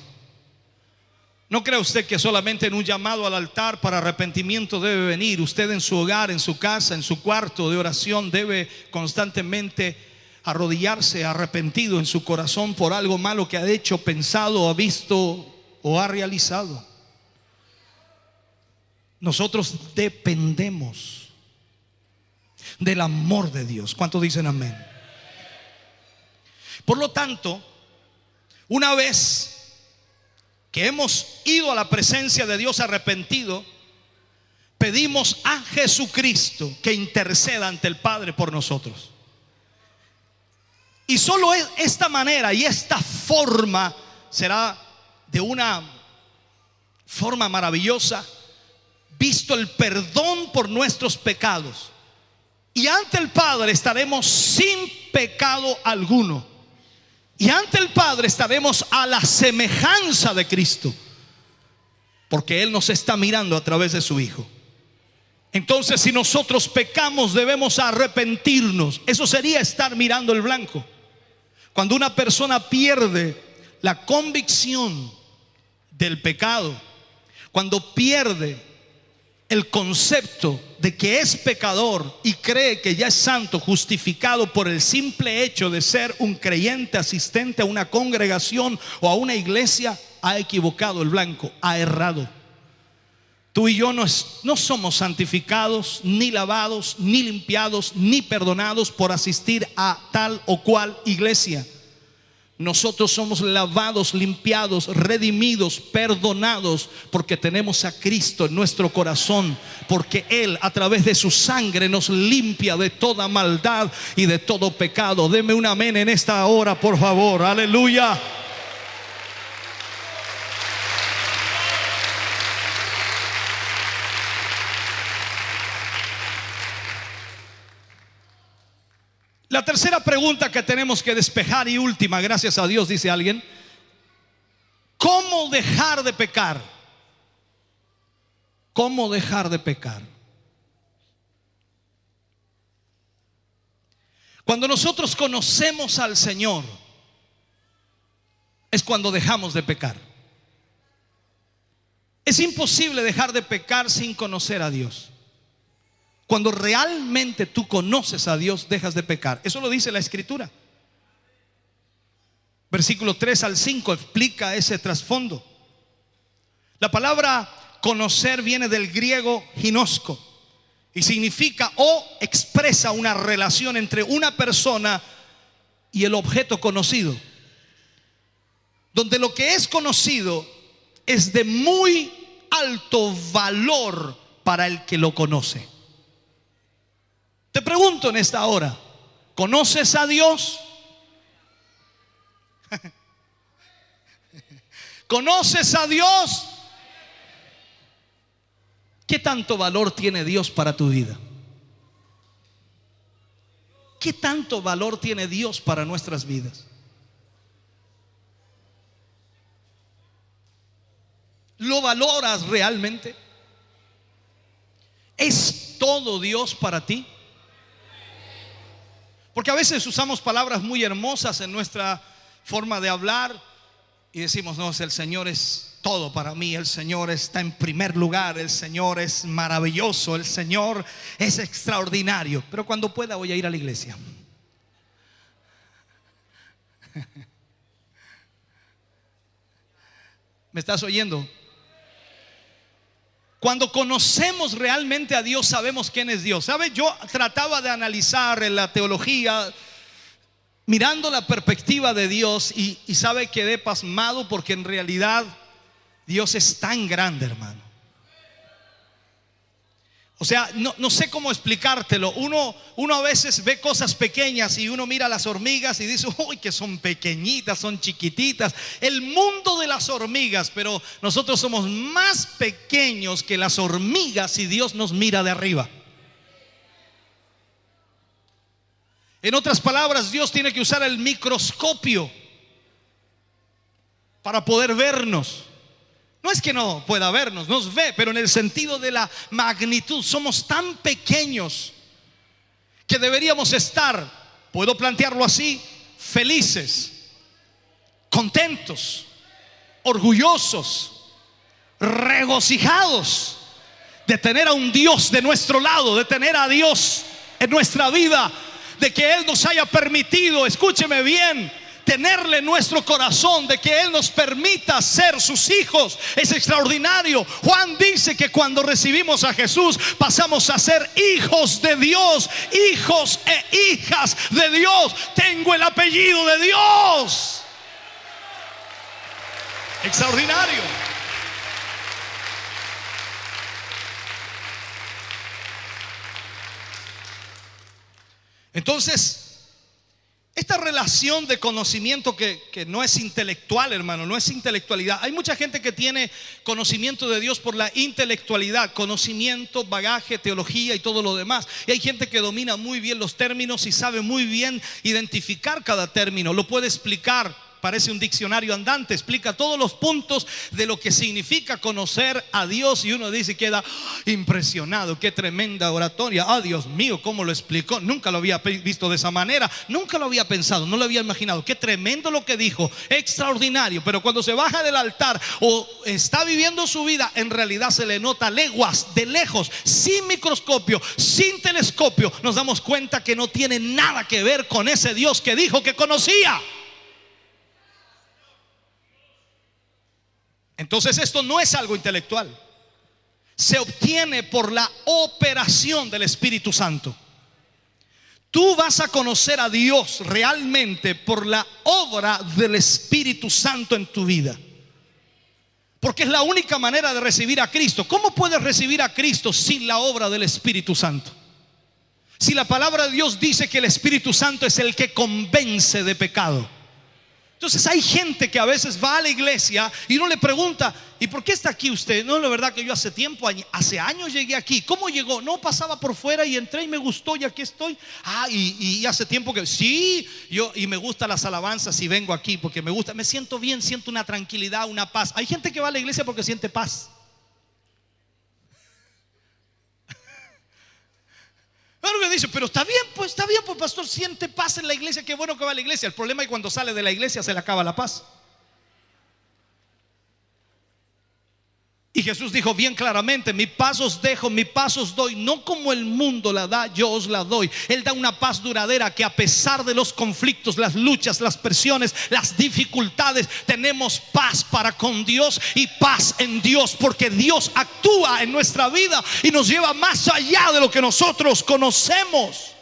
No crea usted que solamente en un llamado al altar para arrepentimiento debe venir. Usted en su hogar, en su casa, en su cuarto de oración debe constantemente arrodillarse arrepentido en su corazón por algo malo que ha hecho, pensado, ha visto o ha realizado. Nosotros dependemos del amor de Dios. ¿Cuántos dicen amén? Por lo tanto, una vez que hemos ido a la presencia de Dios arrepentido, pedimos a Jesucristo que interceda ante el Padre por nosotros. Y solo esta manera y esta forma será de una forma maravillosa, visto el perdón por nuestros pecados. Y ante el Padre estaremos sin pecado alguno. Y ante el Padre estaremos a la semejanza de Cristo, porque Él nos está mirando a través de su Hijo. Entonces, si nosotros pecamos, debemos arrepentirnos. Eso sería estar mirando el blanco. Cuando una persona pierde la convicción del pecado, cuando pierde el concepto de que es pecador y cree que ya es santo, justificado por el simple hecho de ser un creyente asistente a una congregación o a una iglesia, ha equivocado el blanco, ha errado. Tú y yo no somos santificados, ni lavados, ni limpiados, ni perdonados por asistir a tal o cual iglesia. Nosotros somos lavados, limpiados, redimidos, perdonados, porque tenemos a Cristo en nuestro corazón, porque Él a través de su sangre nos limpia de toda maldad y de todo pecado. Deme un amén en esta hora, por favor. Aleluya. La tercera pregunta que tenemos que despejar y última, gracias a Dios, dice alguien: ¿cómo dejar de pecar? ¿Cómo dejar de pecar? Cuando nosotros conocemos al Señor, es cuando dejamos de pecar. Es imposible dejar de pecar sin conocer a Dios. Cuando realmente tú conoces a Dios, dejas de pecar. Eso lo dice la Escritura. Versículo 3 al 5 explica ese trasfondo. La palabra conocer viene del griego ginosco y significa o expresa una relación entre una persona y el objeto conocido, donde lo que es conocido es de muy alto valor para el que lo conoce. Te pregunto en esta hora, ¿conoces a Dios? ¿Conoces a Dios? ¿Qué tanto valor tiene Dios para tu vida? ¿Qué tanto valor tiene Dios para nuestras vidas? ¿Lo valoras realmente? ¿Es todo Dios para ti? Porque a veces usamos palabras muy hermosas en nuestra forma de hablar y decimos: no, el Señor es todo para mí, el Señor está en primer lugar, el Señor es maravilloso, el Señor es extraordinario. Pero cuando pueda voy a ir a la iglesia. ¿Me estás oyendo? Cuando conocemos realmente a Dios, sabemos quién es Dios. ¿Sabe? Yo trataba de analizar en la teología, mirando la perspectiva de Dios, y sabe, quedé pasmado, porque en realidad Dios es tan grande, hermano. O sea, no sé cómo explicártelo. Uno a veces ve cosas pequeñas y uno mira las hormigas y dice, uy, que son pequeñitas, son chiquititas. El mundo de las hormigas, pero nosotros somos más pequeños que las hormigas y Dios nos mira de arriba. En otras palabras, Dios tiene que usar el microscopio para poder vernos. No es que no pueda vernos, nos ve, pero en el sentido de la magnitud. Somos tan pequeños que deberíamos estar, puedo plantearlo así, felices, contentos, orgullosos, regocijados de tener a un Dios de nuestro lado, de tener a Dios en nuestra vida, de que Él nos haya permitido, escúcheme bien, tenerle en nuestro corazón, de que Él nos permita ser sus hijos. Es extraordinario. Juan dice que cuando recibimos a Jesús pasamos a ser hijos de Dios, hijos e hijas de Dios. Tengo el apellido de Dios. Extraordinario. Entonces, esta relación de conocimiento que no es intelectual, hermano, no es intelectualidad. Hay mucha gente que tiene conocimiento de Dios por la intelectualidad, conocimiento, bagaje, teología y todo lo demás. Y hay gente que domina muy bien los términos y sabe muy bien identificar cada término. Lo puede explicar. Parece un diccionario andante, explica todos los puntos de lo que significa conocer a Dios, y uno dice, queda impresionado. Qué tremenda oratoria. Ah, Dios mío, cómo lo explicó. Nunca lo había visto de esa manera, nunca lo había pensado, no lo había imaginado. Qué tremendo lo que dijo, extraordinario. Pero cuando se baja del altar o está viviendo su vida, en realidad se le nota leguas de lejos, sin microscopio, sin telescopio. Nos damos cuenta que no tiene nada que ver con ese Dios que dijo que conocía. Entonces esto no es algo intelectual. Se obtiene por la operación del Espíritu Santo. Tú vas a conocer a Dios realmente por la obra del Espíritu Santo en tu vida, porque es la única manera de recibir a Cristo. ¿Cómo puedes recibir a Cristo sin la obra del Espíritu Santo? Si la palabra de Dios dice que el Espíritu Santo es el que convence de pecado. Entonces hay gente que a veces va a la iglesia y uno le pregunta, ¿y por qué está aquí usted? No, la verdad que yo hace años llegué aquí. ¿Cómo llegó? No, pasaba por fuera y entré y me gustó y aquí estoy. Ah, y hace tiempo que sí, y me gustan las alabanzas y vengo aquí porque me gusta, me siento bien, siento una tranquilidad, una paz. Hay gente que va a la iglesia porque siente paz. Claro que dice, pero está bien, pues pastor, siente paz en la iglesia, qué bueno que va a la iglesia. El problema es que cuando sale de la iglesia se le acaba la paz. Y Jesús dijo bien claramente, mi paz os dejo, mi paz os doy, no como el mundo la da, yo os la doy. Él da una paz duradera, que a pesar de los conflictos, las luchas, las presiones, las dificultades, tenemos paz para con Dios y paz en Dios, porque Dios actúa en nuestra vida y nos lleva más allá de lo que nosotros conocemos.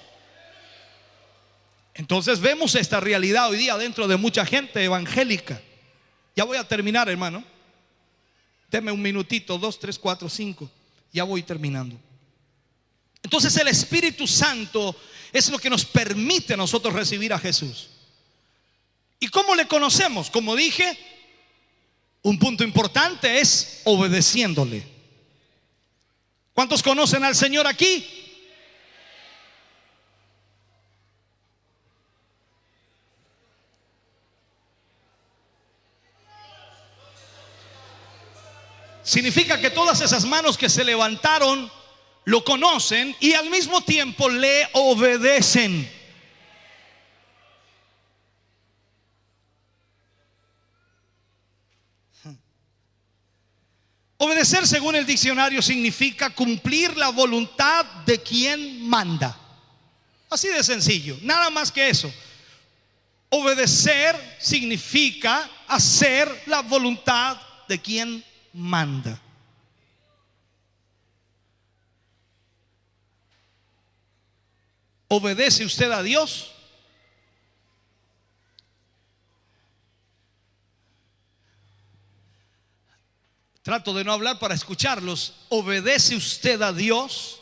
Entonces vemos esta realidad hoy día dentro de mucha gente evangélica. Ya voy a terminar, hermano. Deme un minutito, 2, 3, 4, 5. Ya voy terminando. Entonces el Espíritu Santo es lo que nos permite a nosotros recibir a Jesús. ¿Y cómo le conocemos? Como dije, un punto importante es obedeciéndole. ¿Cuántos conocen al Señor aquí? Significa que todas esas manos que se levantaron lo conocen y al mismo tiempo le obedecen. Obedecer, según el diccionario, significa cumplir la voluntad de quien manda. Así de sencillo, nada más que eso. Obedecer significa hacer la voluntad de quien manda. ¿Obedece usted a Dios? Trato de no hablar para escucharlos. ¿Obedece usted a Dios?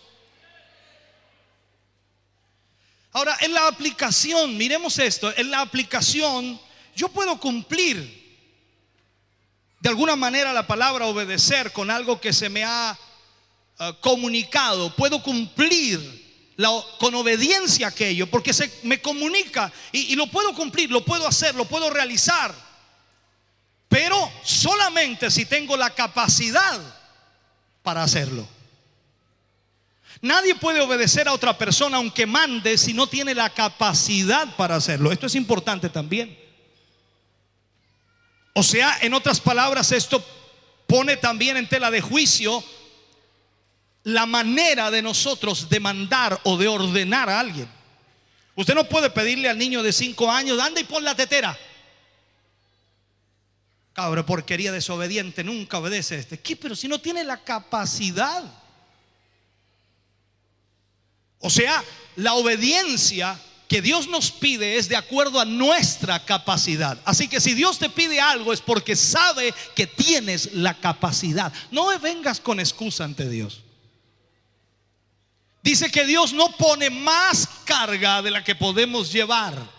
Ahora, en la aplicación, miremos esto, en la aplicación yo puedo cumplir de alguna manera la palabra obedecer con algo que se me ha comunicado. Puedo cumplir con obediencia aquello, porque se me comunica y lo puedo cumplir, lo puedo hacer, lo puedo realizar, pero solamente si tengo la capacidad para hacerlo. Nadie puede obedecer a otra persona aunque mande si no tiene la capacidad para hacerlo. Esto es importante también. O sea, en otras palabras, esto pone también en tela de juicio la manera de nosotros de mandar o de ordenar a alguien. Usted no puede pedirle al niño de 5 años: anda y pon la tetera. Cabra, porquería, desobediente, nunca obedece ¿Qué? Pero si no tiene la capacidad. O sea, la obediencia que Dios nos pide es de acuerdo a nuestra capacidad. Así que si Dios te pide algo es porque sabe que tienes la capacidad. No vengas con excusa ante Dios. Dice que Dios no pone más carga de la que podemos llevar.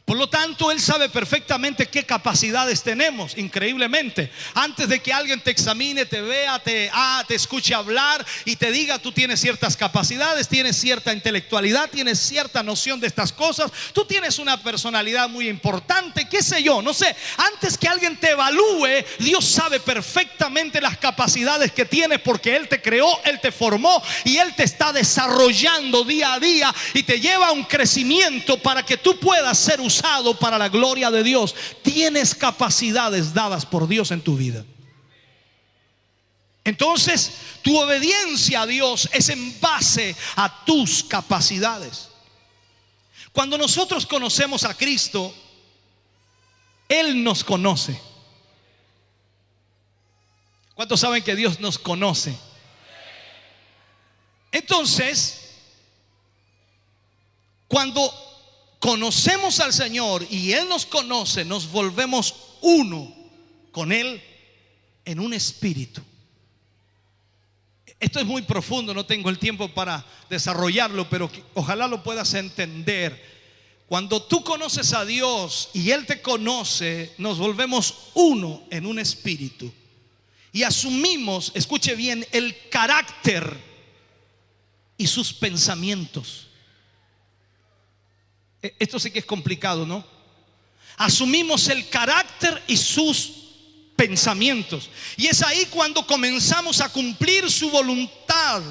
Por lo tanto, Él sabe perfectamente qué capacidades tenemos. Increíblemente, antes de que alguien te examine, te vea, te escuche hablar y te diga: tú tienes ciertas capacidades, tienes cierta intelectualidad, tienes cierta noción de estas cosas, tú tienes una personalidad muy importante, qué sé yo, no sé. Antes que alguien te evalúe, Dios sabe perfectamente las capacidades que tienes, porque Él te creó, Él te formó y Él te está desarrollando día a día y te lleva a un crecimiento para que tú puedas ser usado para la gloria de Dios. Tienes capacidades dadas por Dios en tu vida. Entonces, tu obediencia a Dios es en base a tus capacidades. Cuando nosotros conocemos a Cristo, Él nos conoce. ¿Cuántos saben que Dios nos conoce? Entonces, cuando conocemos al Señor y Él nos conoce, nos volvemos uno con Él en un espíritu. Esto es muy profundo, no tengo el tiempo para desarrollarlo, pero ojalá lo puedas entender. Cuando tú conoces a Dios y Él te conoce, nos volvemos uno en un espíritu y asumimos, escuche bien, el carácter y sus pensamientos. Esto sí que es complicado, ¿no? Asumimos el carácter y sus pensamientos. Y es ahí cuando comenzamos a cumplir su voluntad,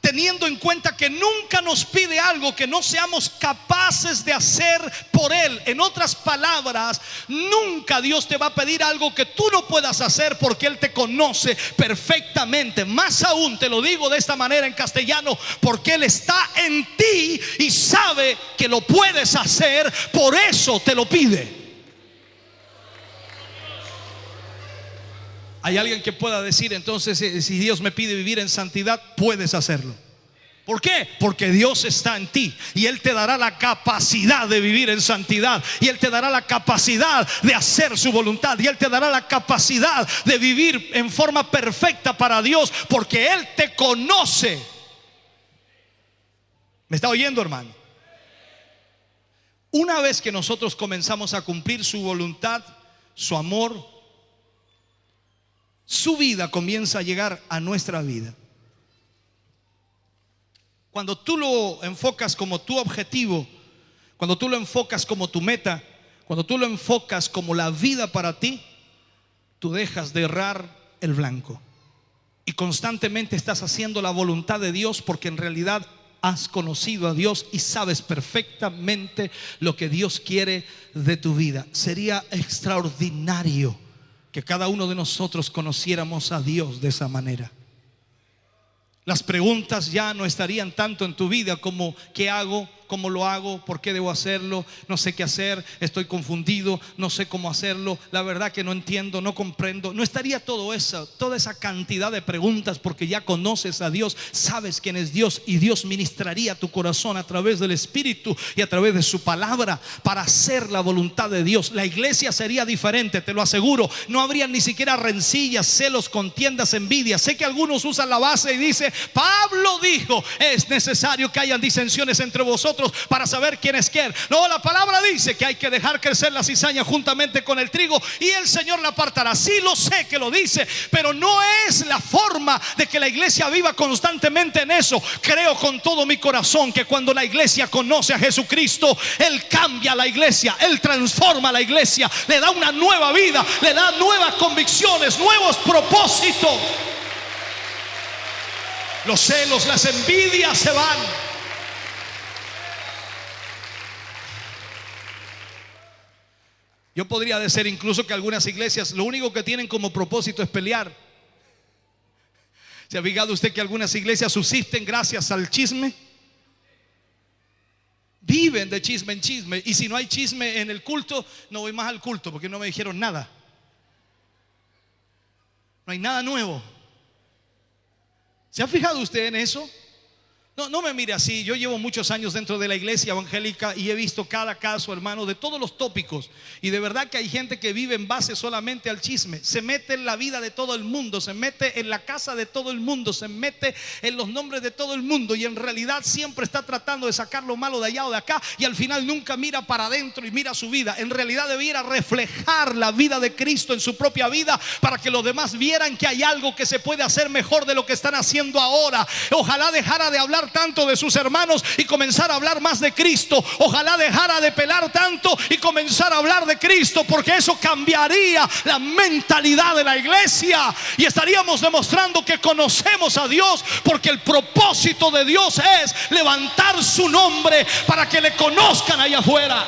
teniendo en cuenta que nunca nos pide algo que no seamos capaces de hacer por Él. En otras palabras, nunca Dios te va a pedir algo que tú no puedas hacer, porque Él te conoce perfectamente. Más aún, te lo digo de esta manera en castellano, porque Él está en ti y sabe que lo puedes hacer, por eso te lo pide. Hay alguien que pueda decir: entonces, si Dios me pide vivir en santidad, puedes hacerlo. ¿Por qué? Porque Dios está en ti y Él te dará la capacidad de vivir en santidad, y Él te dará la capacidad de hacer su voluntad, y Él te dará la capacidad de vivir en forma perfecta para Dios, porque Él te conoce. ¿Me está oyendo, hermano? Una vez que nosotros comenzamos a cumplir su voluntad, su amor, su vida comienza a llegar a nuestra vida. Cuando tú lo enfocas como tu objetivo, cuando tú lo enfocas como tu meta, cuando tú lo enfocas como la vida para ti, tú dejas de errar el blanco y constantemente estás haciendo la voluntad de Dios, porque en realidad has conocido a Dios y sabes perfectamente lo que Dios quiere de tu vida. Sería extraordinario que cada uno de nosotros conociéramos a Dios de esa manera. Las preguntas ya no estarían tanto en tu vida como: ¿qué hago? cómo lo hago, por qué debo hacerlo, no sé qué hacer, estoy confundido, no sé cómo hacerlo, la verdad que no entiendo, no comprendo. No estaría toda esa cantidad de preguntas, porque ya conoces a Dios, sabes quién es Dios, y Dios ministraría tu corazón a través del Espíritu y a través de su palabra para hacer la voluntad de Dios. La iglesia sería diferente, te lo aseguro. No habría ni siquiera rencillas, celos, contiendas, envidias. Sé que algunos usan la base y dice: Pablo dijo, es necesario que hayan disensiones entre vosotros para saber quién es quién. No, la palabra dice que hay que dejar crecer la cizaña juntamente con el trigo, y el Señor la apartará. Sí, lo sé que lo dice, pero no es la forma de que la iglesia viva constantemente en eso. Creo con todo mi corazón que cuando la iglesia conoce a Jesucristo, Él cambia a la iglesia, Él transforma a la iglesia, le da una nueva vida, le da nuevas convicciones, nuevos propósitos. Los celos, las envidias se van. Yo podría decir incluso que algunas iglesias lo único que tienen como propósito es pelear. ¿Se ha fijado usted que algunas iglesias subsisten gracias al chisme? Viven de chisme en chisme. Y si no hay chisme en el culto, no voy más al culto porque no me dijeron nada. No hay nada nuevo. ¿Se ha fijado usted en eso? No me mire así. Yo llevo muchos años dentro de la iglesia evangélica y he visto cada caso, hermano, de todos los tópicos. Y de verdad que hay gente que vive en base solamente al chisme. Se mete en la vida de todo el mundo, se mete en la casa de todo el mundo, se mete en los nombres de todo el mundo, y en realidad siempre está tratando de sacar lo malo de allá o de acá, y al final nunca mira para adentro y mira su vida. En realidad debiera reflejar la vida de Cristo en su propia vida, para que los demás vieran que hay algo que se puede hacer mejor de lo que están haciendo ahora. Ojalá dejara de hablar tanto de sus hermanos y comenzar a hablar más de Cristo. Ojalá dejara de pelar tanto y comenzar a hablar de Cristo, porque eso cambiaría la mentalidad de la iglesia y estaríamos demostrando que conocemos a Dios, porque el propósito de Dios es levantar su nombre para que le conozcan allá afuera.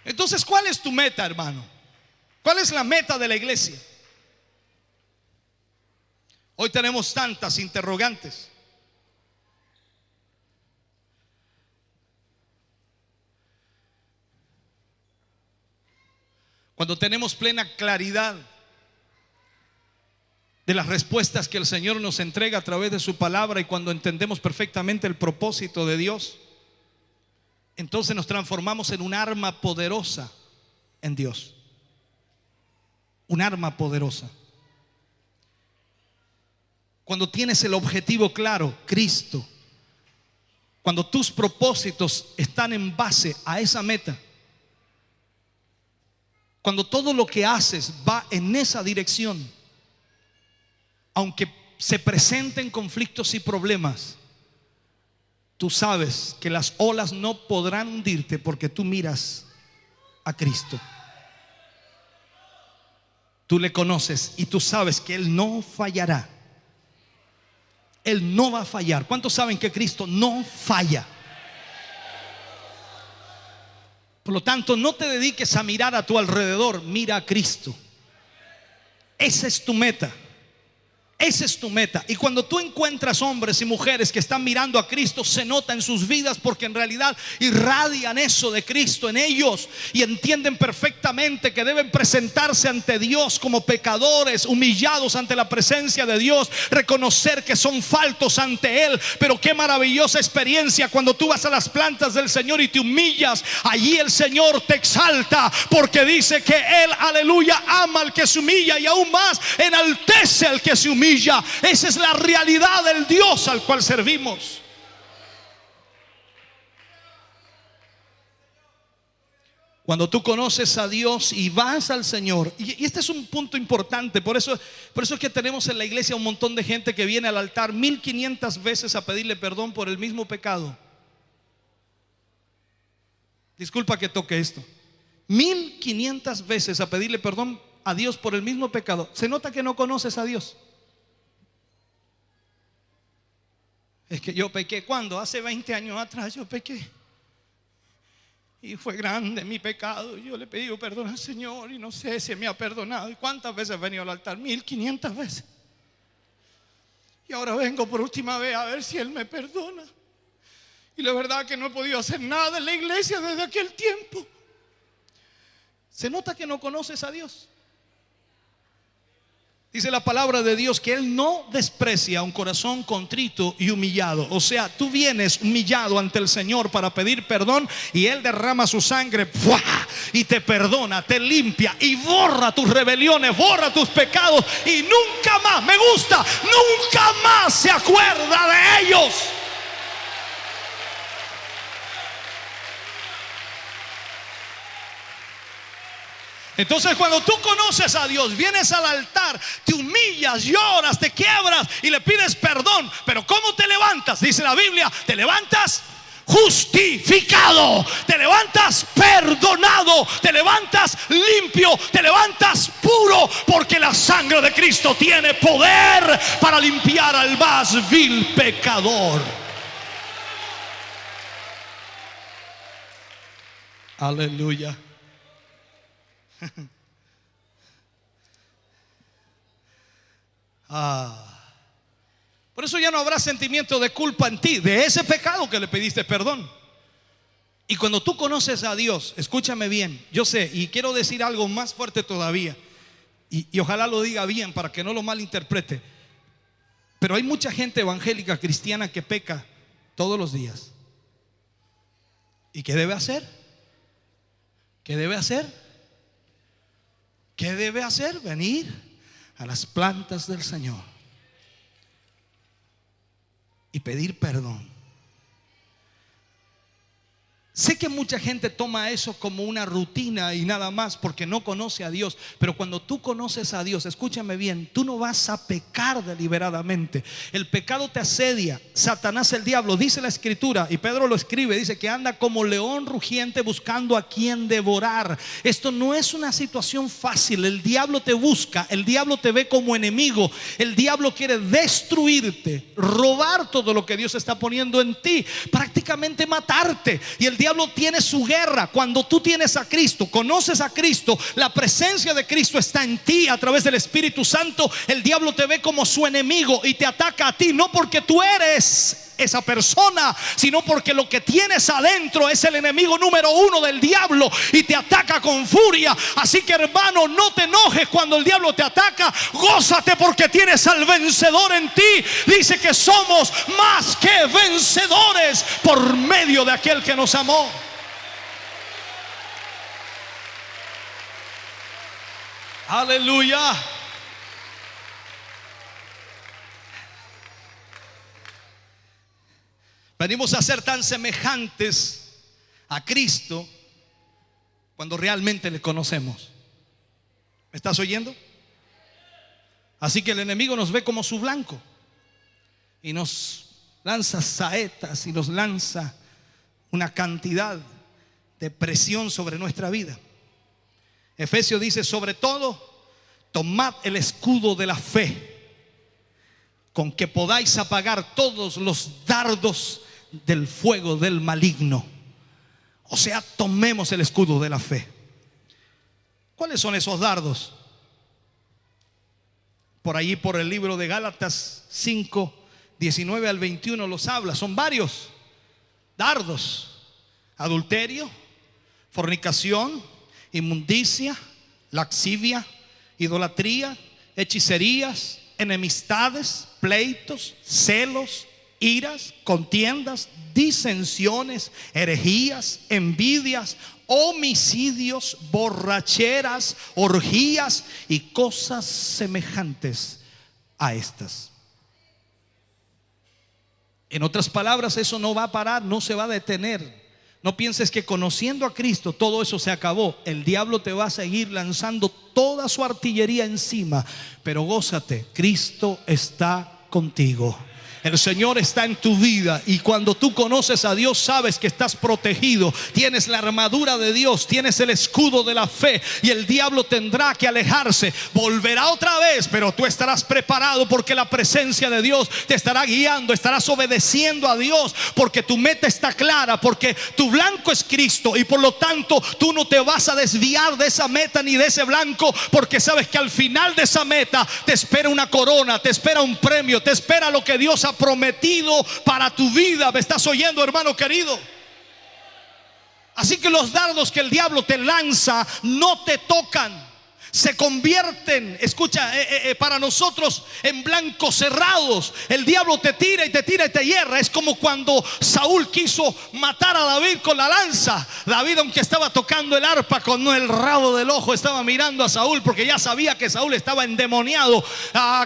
Entonces, ¿cuál es tu meta, hermano? ¿Cuál es la meta de la iglesia? Hoy tenemos tantas interrogantes. Cuando tenemos plena claridad de las respuestas que el Señor nos entrega a través de su palabra, y cuando entendemos perfectamente el propósito de Dios, entonces nos transformamos en un arma poderosa en Dios. Un arma poderosa. Cuando tienes el objetivo claro, Cristo, cuando tus propósitos están en base a esa meta, cuando todo lo que haces va en esa dirección, aunque se presenten conflictos y problemas, tú sabes que las olas no podrán hundirte, porque tú miras a Cristo. Tú le conoces y tú sabes que Él no fallará. Él no va a fallar. ¿Cuántos saben que Cristo no falla? Por lo tanto, no te dediques a mirar a tu alrededor, mira a Cristo. Esa es tu meta. Esa es tu meta. Y cuando tú encuentras hombres y mujeres que están mirando a Cristo, se nota en sus vidas, porque en realidad irradian eso de Cristo en ellos, y entienden perfectamente que deben presentarse ante Dios como pecadores, humillados ante la presencia de Dios, reconocer que son faltos ante Él. Pero qué maravillosa experiencia cuando tú vas a las plantas del Señor y te humillas. Allí el Señor te exalta, porque dice que Él, aleluya, ama al que se humilla, y aún más enaltece al que se humilla. Esa es la realidad del Dios al cual servimos. Cuando tú conoces a Dios y vas al Señor, y este es un punto importante, por eso es que tenemos en la iglesia un montón de gente que viene al altar 1500 veces a pedirle perdón por el mismo pecado. Disculpa que toque esto. 1500 veces a pedirle perdón a Dios por el mismo pecado. Se nota que no conoces a Dios. Es que yo pequé, ¿cuándo? Hace 20 años atrás yo pequé. y fue grande mi pecado. Yo le pedí perdón al Señor y no sé si me ha perdonado. ¿Y cuántas veces he venido al altar? 1500 veces. Y ahora vengo por última vez a ver si Él me perdona. Y la verdad que no he podido hacer nada en la iglesia desde aquel tiempo. Se nota que no conoces a Dios. Dice la palabra de Dios que Él no desprecia un corazón contrito y humillado. O sea, tú vienes humillado ante el Señor para pedir perdón y Él derrama su sangre ¡fua! Y te perdona, te limpia y borra tus rebeliones, borra tus pecados y nunca más, me gusta, nunca más se acuerda de ellos. Entonces cuando tú conoces a Dios, vienes al altar, te humillas, lloras, te quiebras y le pides perdón. Pero ¿cómo te levantas? Dice la Biblia, te levantas justificado, te levantas perdonado, te levantas limpio, te levantas puro, porque la sangre de Cristo tiene poder para limpiar al más vil pecador. Aleluya. Por eso ya no habrá sentimiento de culpa en ti de ese pecado que le pediste perdón. Y cuando tú conoces a Dios, escúchame bien, yo sé, y quiero decir algo más fuerte todavía, y ojalá lo diga bien para que no lo malinterprete, pero hay mucha gente evangélica cristiana que peca todos los días. ¿Y qué debe hacer? ¿Qué debe hacer? ¿Qué debe hacer? Venir a las plantas del Señor y pedir perdón. Sé que mucha gente toma eso como una rutina y nada más porque no conoce a Dios. Pero cuando tú conoces a Dios, escúchame bien, tú no vas a pecar deliberadamente. El pecado te asedia. Satanás, el diablo, dice la escritura, y Pedro lo escribe, dice que anda como león rugiente buscando a quien devorar. Esto no es una situación fácil. El diablo te busca, el diablo te ve como enemigo. El diablo quiere destruirte, robar todo lo que Dios está poniendo en ti, prácticamente matarte. Y el diablo tiene su guerra. Cuando tú tienes a Cristo, conoces a Cristo, la presencia de Cristo está en ti a través del Espíritu Santo. El diablo te ve como su enemigo y te ataca a ti, no porque tú eres esa persona, sino porque lo que tienes adentro es el enemigo número uno del diablo y te ataca con furia. Así que, hermano, no te enojes cuando el diablo te ataca, gózate porque tienes al vencedor en ti. Dice que somos más que vencedores por medio de aquel que nos amó. Aleluya. Venimos a ser tan semejantes a Cristo cuando realmente le conocemos. ¿Me estás oyendo? Así que el enemigo nos ve como su blanco y nos lanza saetas y nos lanza una cantidad de presión sobre nuestra vida. Efesios dice: sobre todo, tomad el escudo de la fe, con que podáis apagar todos los dardos del fuego del maligno. O sea, tomemos el escudo de la fe. ¿Cuáles son esos dardos? Por allí, por el libro de Gálatas 5, 19 al 21 los habla. Son varios dardos: adulterio, fornicación, inmundicia, lascivia, idolatría, hechicerías, enemistades, pleitos, celos, iras, contiendas, disensiones, herejías, envidias, homicidios, borracheras, orgías y cosas semejantes a estas. En otras palabras, eso no va a parar, no se va a detener. No pienses que conociendo a Cristo todo eso se acabó. El diablo te va a seguir lanzando toda su artillería encima, pero gózate, Cristo está contigo. El Señor está en tu vida, y cuando tú conoces a Dios sabes que estás protegido. Tienes la armadura de Dios, tienes el escudo de la fe, y el diablo tendrá que alejarse. Volverá otra vez, pero tú estarás preparado, porque la presencia de Dios te estará guiando. Estarás obedeciendo a Dios porque tu meta está clara, porque tu blanco es Cristo, y por lo tanto tú no te vas a desviar de esa meta ni de ese blanco, porque sabes que al final de esa meta te espera una corona, te espera un premio, te espera lo que Dios ha prometido para tu vida. ¿Me estás oyendo, hermano querido? Así que los dardos que el diablo te lanza no te tocan. Se convierten, escucha, para nosotros en blancos cerrados. El diablo te tira y te tira y te hierra. Es como cuando Saúl quiso matar a David con la lanza. David, aunque estaba tocando el arpa, con el rabo del ojo estaba mirando a Saúl, porque ya sabía que Saúl estaba endemoniado.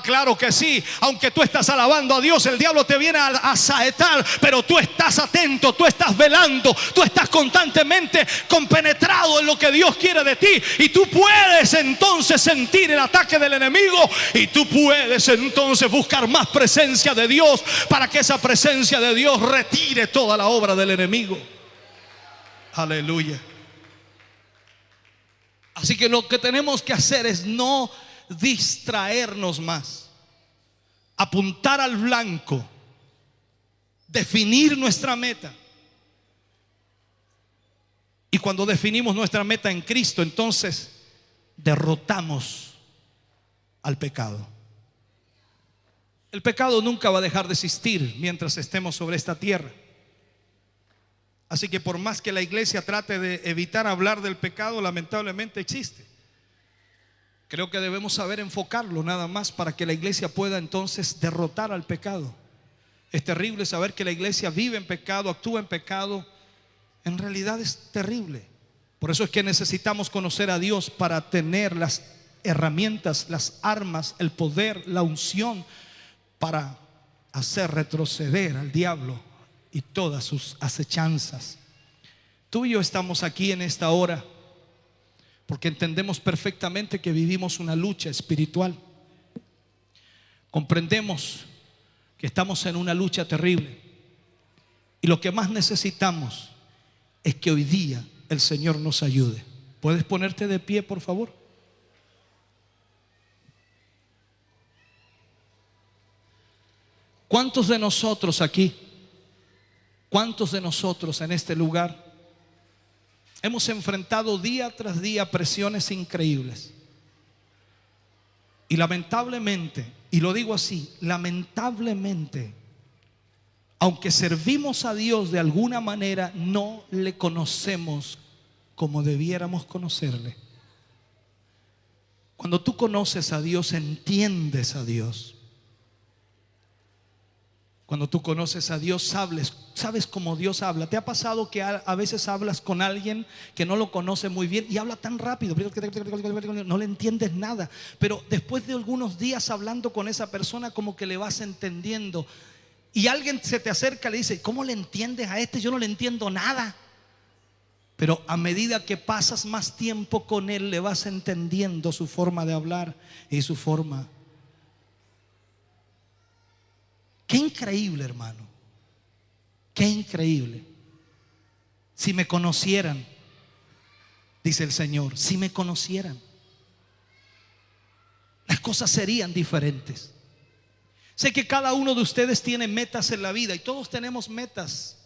Claro que sí. Aunque tú estás alabando a Dios, el diablo te viene a saetar, pero tú estás atento, tú estás velando, tú estás constantemente compenetrado en lo que Dios quiere de ti, y tú puedes entonces sentir el ataque del enemigo, y tú puedes entonces buscar más presencia de Dios, para que esa presencia de Dios retire toda la obra del enemigo. Aleluya. Así que lo que tenemos que hacer es no distraernos más, apuntar al blanco, definir nuestra meta. Y cuando definimos nuestra meta en Cristo, entonces derrotamos al pecado. El pecado nunca va a dejar de existir mientras estemos sobre esta tierra. Así que por más que la iglesia trate de evitar hablar del pecado, lamentablemente existe. Creo que debemos saber enfocarlo nada más, para que la iglesia pueda entonces derrotar al pecado. Es terrible saber que la iglesia vive en pecado, actúa en pecado. En realidad es terrible. Por eso es que necesitamos conocer a Dios, para tener las herramientas, las armas, el poder, la unción para hacer retroceder al diablo y todas sus acechanzas. Tú y yo estamos aquí en esta hora porque entendemos perfectamente que vivimos una lucha espiritual. Comprendemos que estamos en una lucha terrible, y lo que más necesitamos es que hoy día el Señor nos ayude. ¿Puedes ponerte de pie, por favor? ¿Cuántos de nosotros aquí, cuántos de nosotros en este lugar hemos enfrentado día tras día presiones increíbles? Y lamentablemente, y lo digo así, lamentablemente, aunque servimos a Dios de alguna manera, no le conocemos como debiéramos conocerle. Cuando tú conoces a Dios, entiendes a Dios. Cuando tú conoces a Dios, sabes cómo Dios habla. ¿Te ha pasado que a veces hablas con alguien que no lo conoce muy bien y habla tan rápido, no le entiendes nada, pero después de algunos días hablando con esa persona, como que le vas entendiendo? Y alguien se te acerca y le dice: ¿cómo le entiendes a este? Yo no le entiendo nada. Pero a medida que pasas más tiempo con él, le vas entendiendo su forma de hablar y su forma. Qué increíble, hermano. Qué increíble. Si me conocieran, dice el Señor, si me conocieran, las cosas serían diferentes. Sé que cada uno de ustedes tiene metas en la vida, y todos tenemos metas.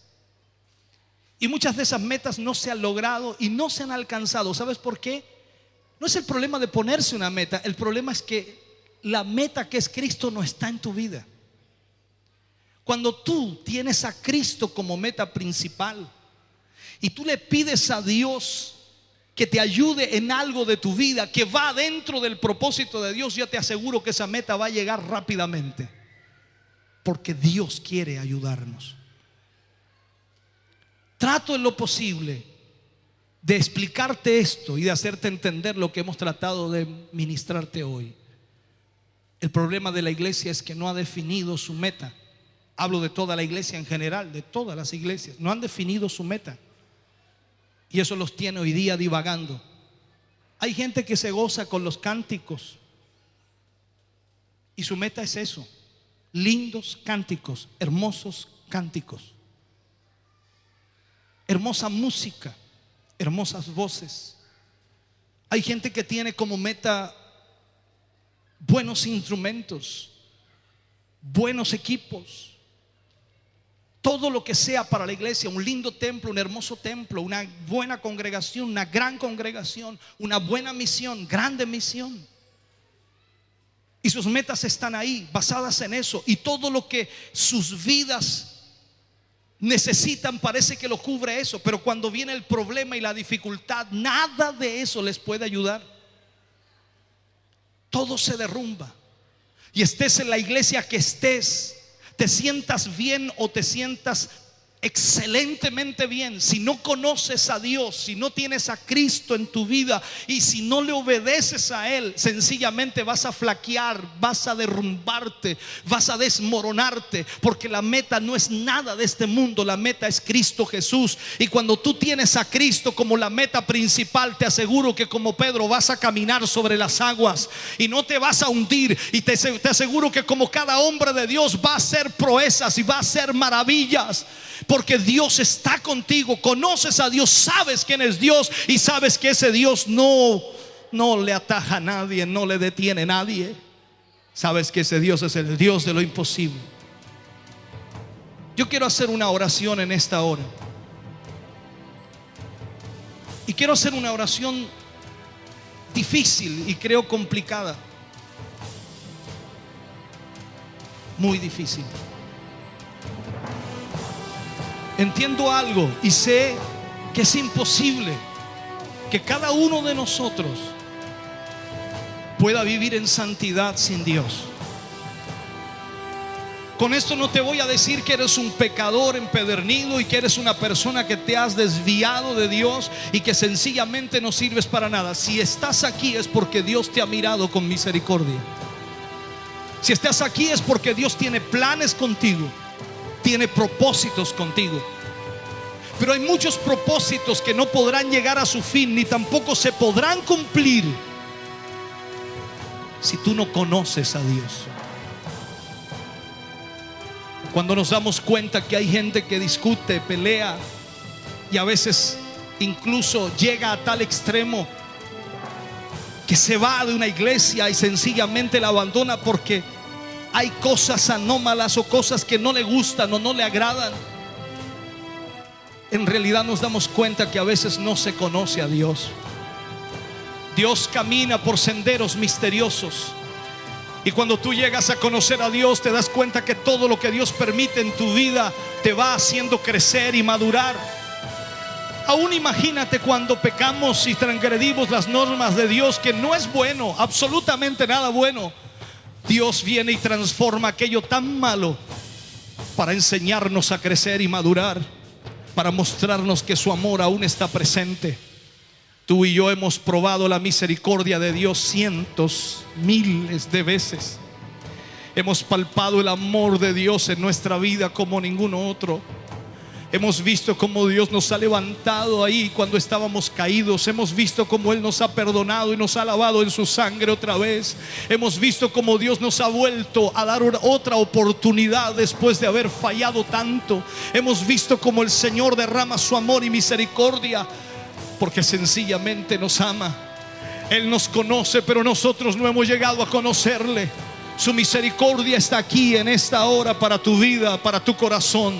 Y muchas de esas metas no se han logrado y no se han alcanzado. ¿Sabes por qué? No es el problema de ponerse una meta. El problema es que la meta, que es Cristo, no está en tu vida. Cuando tú tienes a Cristo como meta principal y tú le pides a Dios que te ayude en algo de tu vida que va dentro del propósito de Dios, yo te aseguro que esa meta va a llegar rápidamente, porque Dios quiere ayudarnos. Trato en lo posible de explicarte esto y de hacerte entender lo que hemos tratado de ministrarte hoy. El problema de la iglesia es que no ha definido su meta. Hablo de toda la iglesia en general, de todas las iglesias. No han definido su meta, y eso los tiene hoy día divagando. Hay gente que se goza con los cánticos y su meta es eso. lindos cánticos, hermosos cánticos, hermosa música, hermosas voces. Hay gente que tiene como meta buenos instrumentos, buenos equipos, todo lo que sea para la iglesia, un lindo templo, un hermoso templo, una buena congregación, una gran congregación, una buena misión, grande misión. Y sus metas están ahí, basadas en eso. Y todo lo que sus vidas necesitan parece que lo cubre eso. Pero cuando viene el problema y la dificultad, nada de eso les puede ayudar. Todo se derrumba. Y estés en la iglesia que estés, te sientas bien o te sientas excelentemente bien, si no conoces a Dios, si no tienes a Cristo en tu vida y si no le obedeces a Él, sencillamente vas a flaquear, vas a derrumbarte, vas a desmoronarte, porque la meta no es nada de este mundo, la meta es Cristo Jesús. Y cuando tú tienes a Cristo como la meta principal, te aseguro que como Pedro vas a caminar sobre las aguas y no te vas a hundir. Y te aseguro que como cada hombre de Dios va a hacer proezas y va a hacer maravillas, porque Dios está contigo. Conoces a Dios, sabes quién es Dios y sabes que ese Dios no le ataja a nadie, no le detiene a nadie. Sabes que ese Dios es el Dios de lo imposible. Yo quiero hacer una oración en esta hora. Y quiero hacer una oración difícil y creo complicada. Muy difícil. Entiendo algo y sé que es imposible que cada uno de nosotros pueda vivir en santidad sin Dios. Con esto no te voy a decir que eres un pecador empedernido y que eres una persona que te has desviado de Dios y que sencillamente no sirves para nada. Si estás aquí es porque Dios te ha mirado con misericordia. Si estás aquí es porque Dios tiene planes contigo, tiene propósitos contigo. Pero hay muchos propósitos que no podrán llegar a su fin, ni tampoco se podrán cumplir si tú no conoces a Dios. Cuando nos damos cuenta que hay gente que discute, pelea y a veces incluso llega a tal extremo que se va de una iglesia y sencillamente la abandona porque hay cosas anómalas o cosas que no le gustan o no le agradan, en realidad nos damos cuenta que a veces no se conoce a Dios. Dios camina por senderos misteriosos. Y cuando tú llegas a conocer a Dios, te das cuenta que todo lo que Dios permite en tu vida te va haciendo crecer y madurar. Aún imagínate cuando pecamos y transgredimos las normas de Dios, que no es bueno, absolutamente nada bueno. Dios viene y transforma aquello tan malo para enseñarnos a crecer y madurar, para mostrarnos que su amor aún está presente. Tú y yo hemos probado la misericordia de Dios cientos, miles de veces. Hemos palpado el amor de Dios en nuestra vida como ninguno otro. Hemos visto cómo Dios nos ha levantado ahí cuando estábamos caídos. Hemos visto cómo Él nos ha perdonado y nos ha lavado en su sangre otra vez. Hemos visto cómo Dios nos ha vuelto a dar otra oportunidad después de haber fallado tanto. Hemos visto cómo el Señor derrama su amor y misericordia porque sencillamente nos ama. Él nos conoce, pero nosotros no hemos llegado a conocerle. Su misericordia está aquí en esta hora para tu vida, para tu corazón.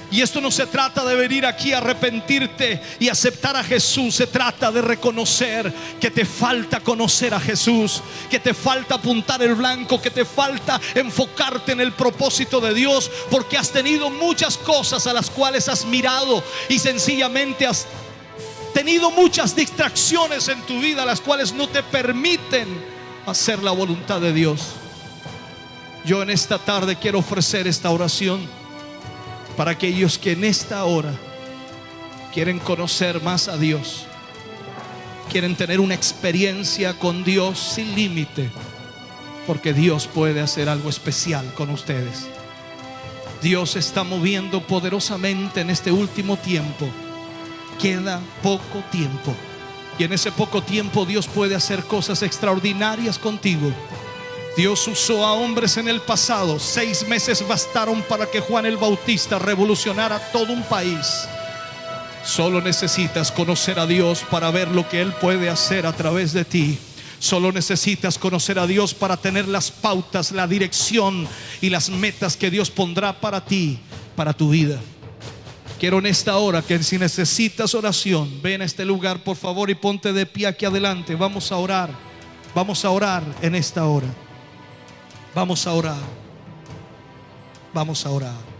Y esto no se trata de venir aquí a arrepentirte y aceptar a Jesús. Se trata de reconocer que te falta conocer a Jesús, que te falta apuntar el blanco, que te falta enfocarte en el propósito de Dios, porque has tenido muchas cosas a las cuales has mirado y sencillamente has tenido muchas distracciones en tu vida, las cuales no te permiten hacer la voluntad de Dios. Yo en esta tarde quiero ofrecer esta oración para aquellos que en esta hora quieren conocer más a Dios, quieren tener una experiencia con Dios sin límite, porque Dios puede hacer algo especial con ustedes. Dios se está moviendo poderosamente en este último tiempo. Queda poco tiempo, y en ese poco tiempo Dios puede hacer cosas extraordinarias contigo. Dios usó a hombres en el pasado. 6 meses bastaron para que Juan el Bautista revolucionara todo un país. Solo necesitas conocer a Dios para ver lo que Él puede hacer a través de ti. Solo necesitas conocer a Dios para tener las pautas, la dirección y las metas que Dios pondrá para ti, para tu vida. Quiero en esta hora que si necesitas oración, ven a este lugar por favor y ponte de pie aquí adelante. Vamos a orar. Vamos a orar en esta hora. Vamos a orar. Vamos a orar.